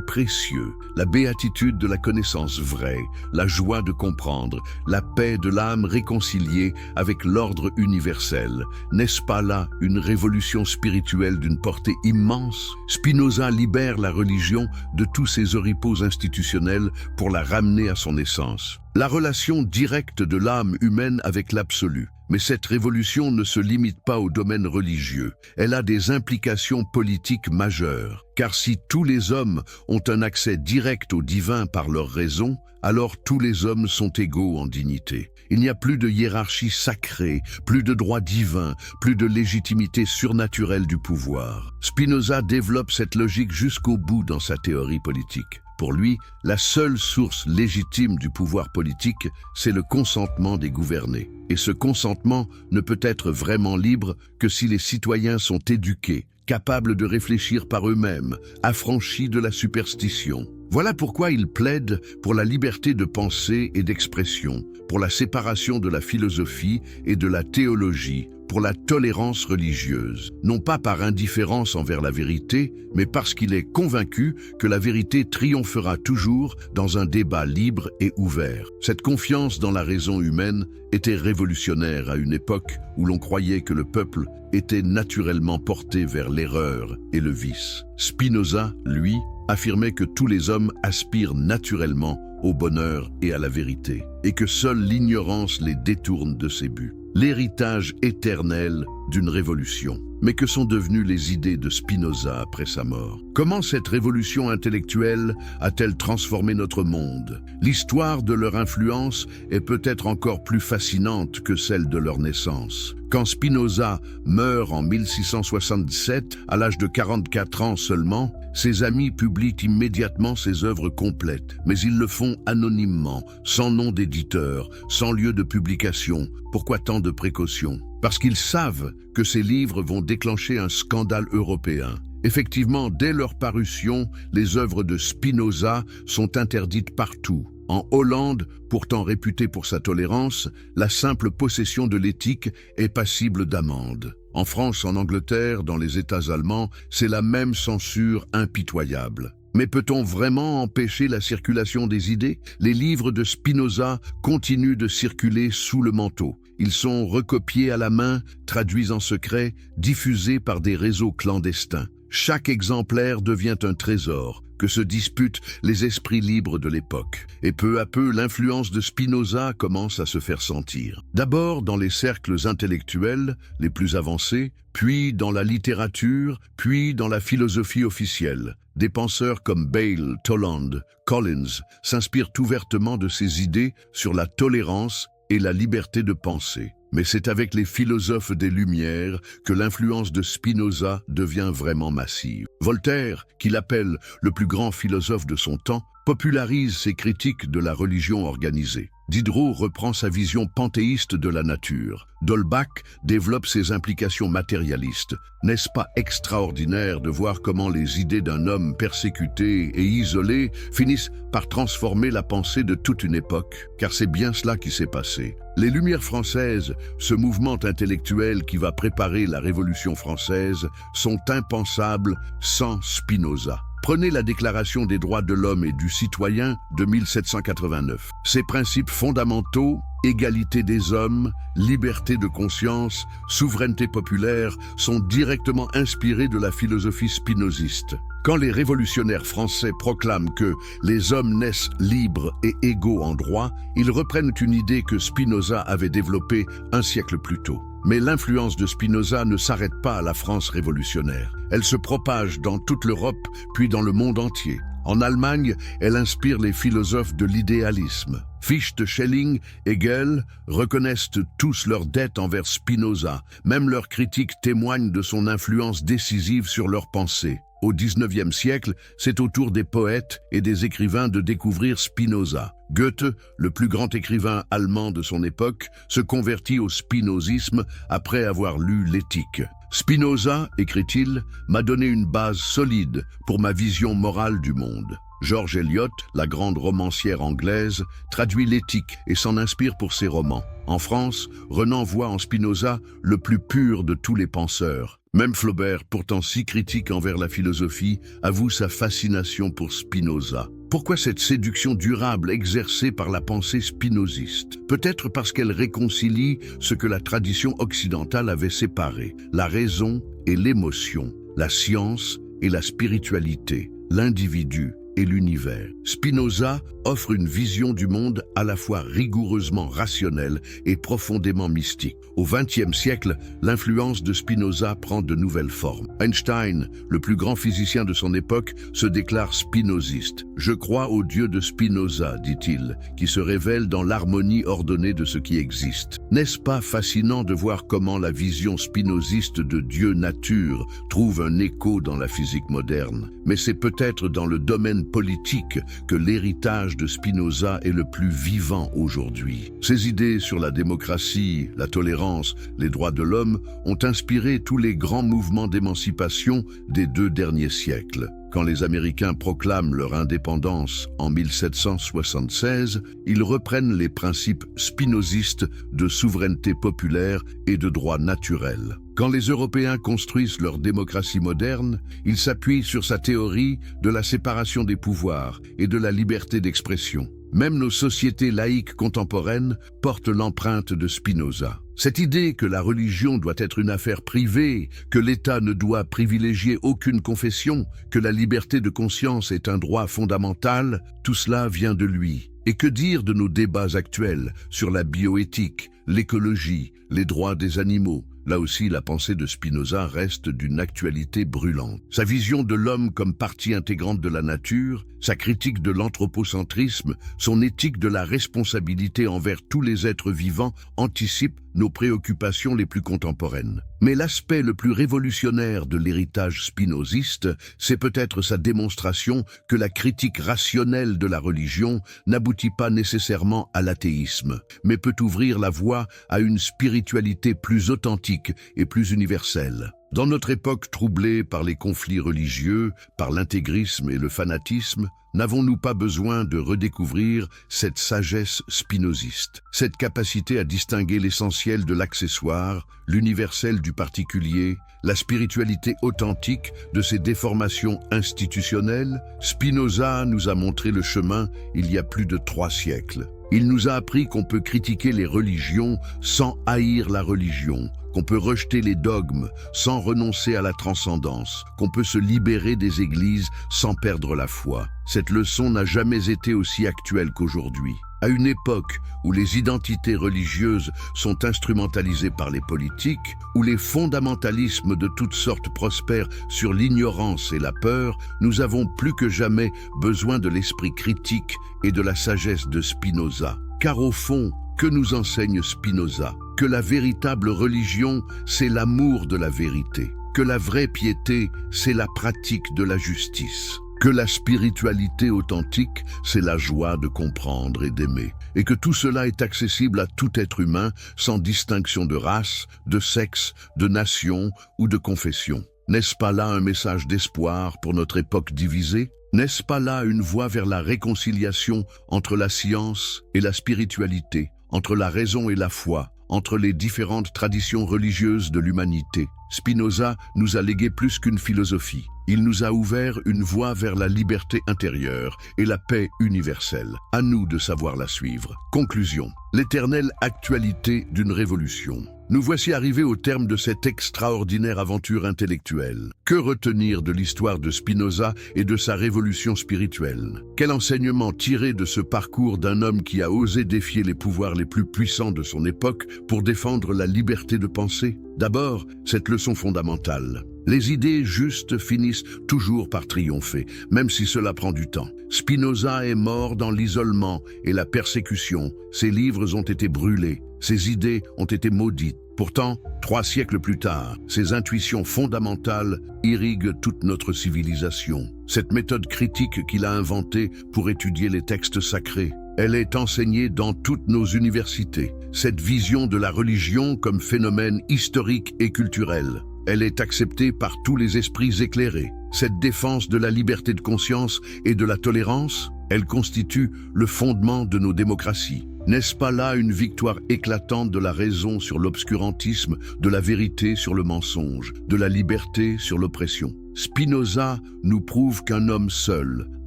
précieux, la béatitude de la connaissance vraie, la joie de comprendre, la paix de l'âme réconciliée avec l'ordre universel. N'est-ce pas là une révolution spirituelle d'une portée immense? Spinoza libère la religion de tous ses oripeaux institutionnels pour la ramener à son essence. La relation directe de l'âme humaine avec l'absolu. Mais cette révolution ne se limite pas au domaine religieux. Elle a des implications politiques majeures. Car si tous les hommes ont un accès direct au divin par leur raison, alors tous les hommes sont égaux en dignité. Il n'y a plus de hiérarchie sacrée, plus de droit divin, plus de légitimité surnaturelle du pouvoir. Spinoza développe cette logique jusqu'au bout dans sa théorie politique. Pour lui, la seule source légitime du pouvoir politique, c'est le consentement des gouvernés. Et ce consentement ne peut être vraiment libre que si les citoyens sont éduqués, capables de réfléchir par eux-mêmes, affranchis de la superstition. Voilà pourquoi il plaide pour la liberté de pensée et d'expression, pour la séparation de la philosophie et de la théologie, pour la tolérance religieuse, non pas par indifférence envers la vérité, mais parce qu'il est convaincu que la vérité triomphera toujours dans un débat libre et ouvert. Cette confiance dans la raison humaine était révolutionnaire à une époque où l'on croyait que le peuple était naturellement porté vers l'erreur et le vice. Spinoza, lui, affirmait que tous les hommes aspirent naturellement au bonheur et à la vérité, et que seule l'ignorance les détourne de ces buts. L'héritage éternel d'une révolution. Mais que sont devenues les idées de Spinoza après sa mort? Comment cette révolution intellectuelle a-t-elle transformé notre monde? L'histoire de leur influence est peut-être encore plus fascinante que celle de leur naissance. Quand Spinoza meurt en 1667, à l'âge de 44 ans seulement, ses amis publient immédiatement ses œuvres complètes, mais ils le font anonymement, sans nom d'éditeur, sans lieu de publication. Pourquoi tant de précautions? Parce qu'ils savent que ces livres vont déclencher un scandale européen. Effectivement, dès leur parution, les œuvres de Spinoza sont interdites partout. En Hollande, pourtant réputée pour sa tolérance, la simple possession de l'éthique est passible d'amende. En France, en Angleterre, dans les États allemands, c'est la même censure impitoyable. Mais peut-on vraiment empêcher la circulation des idées? Les livres de Spinoza continuent de circuler sous le manteau. Ils sont recopiés à la main, traduits en secret, diffusés par des réseaux clandestins. Chaque exemplaire devient un trésor que se disputent les esprits libres de l'époque. Et peu à peu, l'influence de Spinoza commence à se faire sentir. D'abord dans les cercles intellectuels les plus avancés, puis dans la littérature, puis dans la philosophie officielle. Des penseurs comme Bale, Toland, Collins s'inspirent ouvertement de ses idées sur la tolérance et la liberté de penser. Mais c'est avec les philosophes des Lumières que l'influence de Spinoza devient vraiment massive. Voltaire, qu'il appelle le plus grand philosophe de son temps, popularise ses critiques de la religion organisée. Diderot reprend sa vision panthéiste de la nature. D'Holbach développe ses implications matérialistes. N'est-ce pas extraordinaire de voir comment les idées d'un homme persécuté et isolé finissent par transformer la pensée de toute une époque? Car c'est bien cela qui s'est passé. Les Lumières françaises, ce mouvement intellectuel qui va préparer la Révolution française, sont impensables sans Spinoza. Prenez la Déclaration des droits de l'homme et du citoyen de 1789. Ces principes fondamentaux, égalité des hommes, liberté de conscience, souveraineté populaire, sont directement inspirés de la philosophie spinoziste. Quand les révolutionnaires français proclament que les hommes naissent libres et égaux en droit, ils reprennent une idée que Spinoza avait développée un siècle plus tôt. Mais l'influence de Spinoza ne s'arrête pas à la France révolutionnaire. Elle se propage dans toute l'Europe, puis dans le monde entier. En Allemagne, elle inspire les philosophes de l'idéalisme. Fichte, Schelling, Hegel reconnaissent tous leurs dettes envers Spinoza. Même leurs critiques témoignent de son influence décisive sur leurs pensées. Au XIXe siècle, c'est au tour des poètes et des écrivains de découvrir Spinoza. Goethe, le plus grand écrivain allemand de son époque, se convertit au spinozisme après avoir lu l'Éthique. Spinoza, écrit-il, m'a donné une base solide pour ma vision morale du monde. George Eliot, la grande romancière anglaise, traduit l'Éthique et s'en inspire pour ses romans. En France, Renan voit en Spinoza le plus pur de tous les penseurs. Même Flaubert, pourtant si critique envers la philosophie, avoue sa fascination pour Spinoza. Pourquoi cette séduction durable exercée par la pensée spinoziste? Peut-être parce qu'elle réconcilie ce que la tradition occidentale avait séparé, la raison et l'émotion, la science et la spiritualité, l'individu et l'univers. Spinoza offre une vision du monde à la fois rigoureusement rationnelle et profondément mystique. Au XXe siècle, l'influence de Spinoza prend de nouvelles formes. Einstein, le plus grand physicien de son époque, se déclare spinoziste. « Je crois au Dieu de Spinoza », dit-il, qui se révèle dans l'harmonie ordonnée de ce qui existe. N'est-ce pas fascinant de voir comment la vision spinoziste de Dieu-nature trouve un écho dans la physique moderne? Mais c'est peut-être dans le domaine politique que l'héritage de Spinoza est le plus vivant aujourd'hui. Ses idées sur la démocratie, la tolérance, les droits de l'homme ont inspiré tous les grands mouvements d'émancipation des 2 derniers siècles. Quand les Américains proclament leur indépendance en 1776, ils reprennent les principes spinozistes de souveraineté populaire et de droit naturel. Quand les Européens construisent leur démocratie moderne, ils s'appuient sur sa théorie de la séparation des pouvoirs et de la liberté d'expression. Même nos sociétés laïques contemporaines portent l'empreinte de Spinoza. Cette idée que la religion doit être une affaire privée, que l'État ne doit privilégier aucune confession, que la liberté de conscience est un droit fondamental, tout cela vient de lui. Et que dire de nos débats actuels sur la bioéthique, l'écologie, les droits des animaux? Là aussi, la pensée de Spinoza reste d'une actualité brûlante. Sa vision de l'homme comme partie intégrante de la nature, sa critique de l'anthropocentrisme, son éthique de la responsabilité envers tous les êtres vivants anticipent nos préoccupations les plus contemporaines. Mais l'aspect le plus révolutionnaire de l'héritage spinoziste, c'est peut-être sa démonstration que la critique rationnelle de la religion n'aboutit pas nécessairement à l'athéisme, mais peut ouvrir la voie à une spiritualité plus authentique et plus universelle. Dans notre époque troublée par les conflits religieux, par l'intégrisme et le fanatisme, n'avons-nous pas besoin de redécouvrir cette sagesse spinoziste, cette capacité à distinguer l'essentiel de l'accessoire, l'universel du particulier, la spiritualité authentique de ces déformations institutionnelles? Spinoza nous a montré le chemin il y a plus de 3 siècles. Il nous a appris qu'on peut critiquer les religions sans haïr la religion, qu'on peut rejeter les dogmes sans renoncer à la transcendance, qu'on peut se libérer des églises sans perdre la foi. Cette leçon n'a jamais été aussi actuelle qu'aujourd'hui. À une époque où les identités religieuses sont instrumentalisées par les politiques, où les fondamentalismes de toutes sortes prospèrent sur l'ignorance et la peur, nous avons plus que jamais besoin de l'esprit critique et de la sagesse de Spinoza. Car au fond, que nous enseigne Spinoza? Que la véritable religion, c'est l'amour de la vérité. Que la vraie piété, c'est la pratique de la justice. Que la spiritualité authentique, c'est la joie de comprendre et d'aimer. Et que tout cela est accessible à tout être humain, sans distinction de race, de sexe, de nation ou de confession. N'est-ce pas là un message d'espoir pour notre époque divisée? N'est-ce pas là une voie vers la réconciliation entre la science et la spiritualité, entre la raison et la foi, entre les différentes traditions religieuses de l'humanité? Spinoza nous a légué plus qu'une philosophie. Il nous a ouvert une voie vers la liberté intérieure et la paix universelle. À nous de savoir la suivre. Conclusion. L'éternelle actualité d'une révolution. Nous voici arrivés au terme de cette extraordinaire aventure intellectuelle. Que retenir de l'histoire de Spinoza et de sa révolution spirituelle? Quel enseignement tirer de ce parcours d'un homme qui a osé défier les pouvoirs les plus puissants de son époque pour défendre la liberté de penser? D'abord, cette leçon fondamentale. Les idées justes finissent toujours par triompher, même si cela prend du temps. Spinoza est mort dans l'isolement et la persécution. Ses livres ont été brûlés. Ses idées ont été maudites. Pourtant, 3 siècles plus tard, ses intuitions fondamentales irriguent toute notre civilisation. Cette méthode critique qu'il a inventée pour étudier les textes sacrés, elle est enseignée dans toutes nos universités. Cette vision de la religion comme phénomène historique et culturel, elle est acceptée par tous les esprits éclairés. Cette défense de la liberté de conscience et de la tolérance, elle constitue le fondement de nos démocraties. N'est-ce pas là une victoire éclatante de la raison sur l'obscurantisme, de la vérité sur le mensonge, de la liberté sur l'oppression? Spinoza nous prouve qu'un homme seul,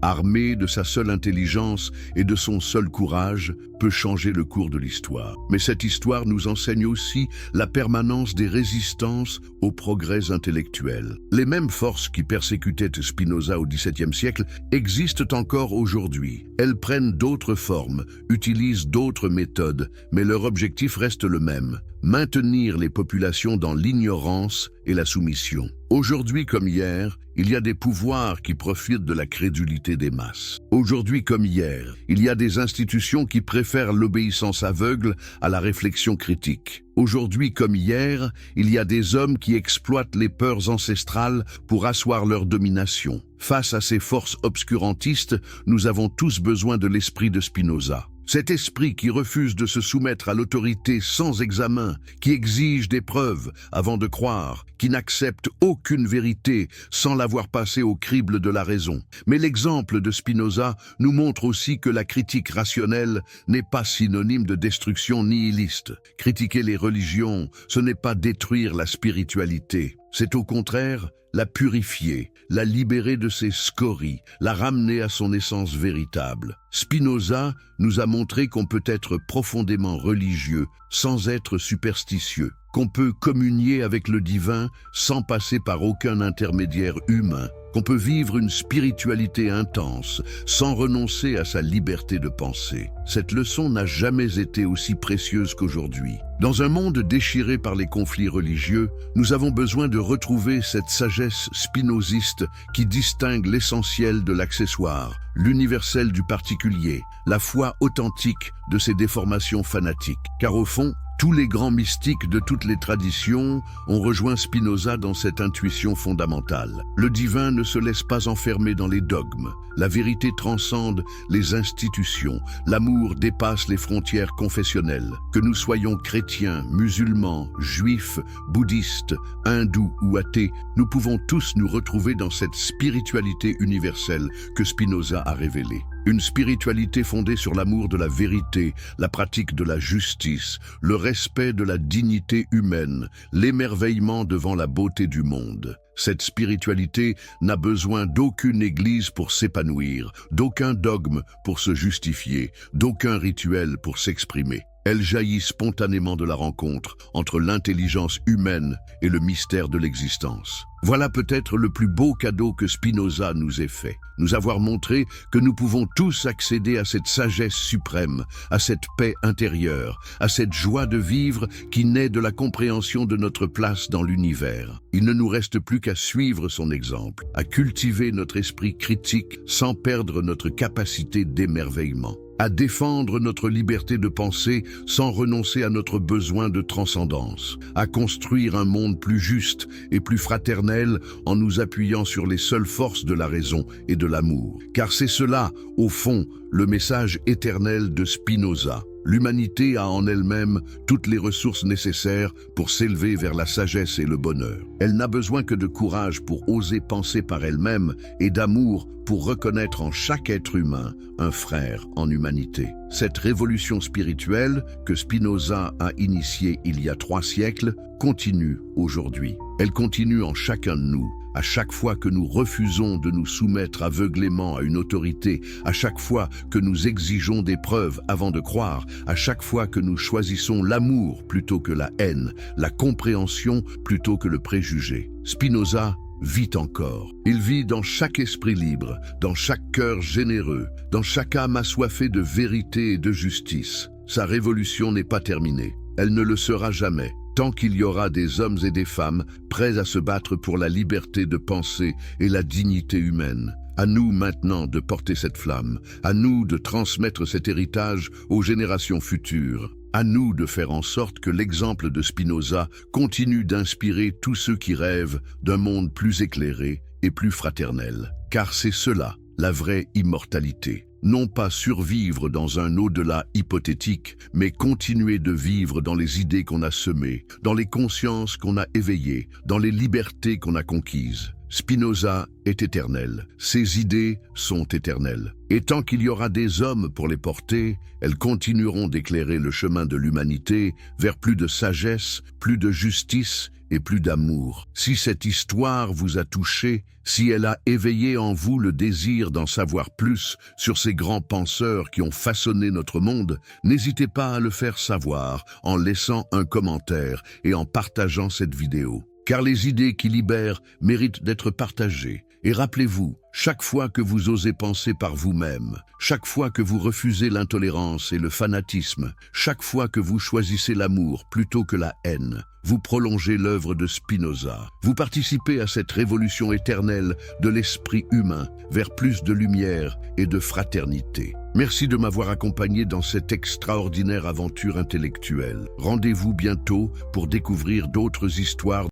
armé de sa seule intelligence et de son seul courage, peut changer le cours de l'histoire. Mais cette histoire nous enseigne aussi la permanence des résistances aux progrès intellectuels. Les mêmes forces qui persécutaient Spinoza au XVIIe siècle existent encore aujourd'hui. Elles prennent d'autres formes, utilisent d'autres méthodes, mais leur objectif reste le même: maintenir les populations dans l'ignorance et la soumission. Aujourd'hui comme hier, il y a des pouvoirs qui profitent de la crédulité des masses. Aujourd'hui comme hier, il y a des institutions qui préfèrent l'obéissance aveugle à la réflexion critique. Aujourd'hui comme hier, il y a des hommes qui exploitent les peurs ancestrales pour asseoir leur domination. Face à ces forces obscurantistes, nous avons tous besoin de l'esprit de Spinoza. Cet esprit qui refuse de se soumettre à l'autorité sans examen, qui exige des preuves avant de croire, qui n'accepte aucune vérité sans l'avoir passée au crible de la raison. Mais l'exemple de Spinoza nous montre aussi que la critique rationnelle n'est pas synonyme de destruction nihiliste. Critiquer les religions, ce n'est pas détruire la spiritualité. C'est au contraire la purifier, la libérer de ses scories, la ramener à son essence véritable. Spinoza nous a montré qu'on peut être profondément religieux sans être superstitieux, qu'on peut communier avec le divin sans passer par aucun intermédiaire humain, qu'on peut vivre une spiritualité intense sans renoncer à sa liberté de penser. Cette leçon n'a jamais été aussi précieuse qu'aujourd'hui. Dans un monde déchiré par les conflits religieux, nous avons besoin de retrouver cette sagesse spinoziste qui distingue l'essentiel de l'accessoire, l'universel du particulier, la foi authentique de ses déformations fanatiques. Car au fond, tous les grands mystiques de toutes les traditions ont rejoint Spinoza dans cette intuition fondamentale. Le divin ne se laisse pas enfermer dans les dogmes. La vérité transcende les institutions. L'amour dépasse les frontières confessionnelles. Que nous soyons chrétiens, musulmans, juifs, bouddhistes, hindous ou athées, nous pouvons tous nous retrouver dans cette spiritualité universelle que Spinoza a révélée. Une spiritualité fondée sur l'amour de la vérité, la pratique de la justice, le respect de la dignité humaine, l'émerveillement devant la beauté du monde. Cette spiritualité n'a besoin d'aucune église pour s'épanouir, d'aucun dogme pour se justifier, d'aucun rituel pour s'exprimer. Elle jaillit spontanément de la rencontre entre l'intelligence humaine et le mystère de l'existence. Voilà peut-être le plus beau cadeau que Spinoza nous ait fait, nous avoir montré que nous pouvons tous accéder à cette sagesse suprême, à cette paix intérieure, à cette joie de vivre qui naît de la compréhension de notre place dans l'univers. Il ne nous reste plus qu'à suivre son exemple, à cultiver notre esprit critique sans perdre notre capacité d'émerveillement, à défendre notre liberté de penser sans renoncer à notre besoin de transcendance, à construire un monde plus juste et plus fraternel en nous appuyant sur les seules forces de la raison et de l'amour. Car c'est cela, au fond, le message éternel de Spinoza. L'humanité a en elle-même toutes les ressources nécessaires pour s'élever vers la sagesse et le bonheur. Elle n'a besoin que de courage pour oser penser par elle-même et d'amour pour reconnaître en chaque être humain un frère en humanité. Cette révolution spirituelle que Spinoza a initiée il y a 3 siècles continue aujourd'hui. Elle continue en chacun de nous. À chaque fois que nous refusons de nous soumettre aveuglément à une autorité, à chaque fois que nous exigeons des preuves avant de croire, à chaque fois que nous choisissons l'amour plutôt que la haine, la compréhension plutôt que le préjugé. Spinoza vit encore. Il vit dans chaque esprit libre, dans chaque cœur généreux, dans chaque âme assoiffée de vérité et de justice. Sa révolution n'est pas terminée. Elle ne le sera jamais. Tant qu'il y aura des hommes et des femmes prêts à se battre pour la liberté de penser et la dignité humaine. À nous maintenant de porter cette flamme, à nous de transmettre cet héritage aux générations futures, à nous de faire en sorte que l'exemple de Spinoza continue d'inspirer tous ceux qui rêvent d'un monde plus éclairé et plus fraternel. Car c'est cela, la vraie immortalité. Non pas survivre dans un au-delà hypothétique, mais continuer de vivre dans les idées qu'on a semées, dans les consciences qu'on a éveillées, dans les libertés qu'on a conquises. Spinoza est éternel, ses idées sont éternelles. Et tant qu'il y aura des hommes pour les porter, elles continueront d'éclairer le chemin de l'humanité vers plus de sagesse, plus de justice et plus d'amour. Si cette histoire vous a touché, si elle a éveillé en vous le désir d'en savoir plus sur ces grands penseurs qui ont façonné notre monde, n'hésitez pas à le faire savoir en laissant un commentaire et en partageant cette vidéo. Car les idées qui libèrent méritent d'être partagées. Et rappelez-vous, chaque fois que vous osez penser par vous-même, chaque fois que vous refusez l'intolérance et le fanatisme, chaque fois que vous choisissez l'amour plutôt que la haine, vous prolongez l'œuvre de Spinoza. Vous participez à cette révolution éternelle de l'esprit humain vers plus de lumière et de fraternité. Merci de m'avoir accompagné dans cette extraordinaire aventure intellectuelle. Rendez-vous bientôt pour découvrir d'autres histoires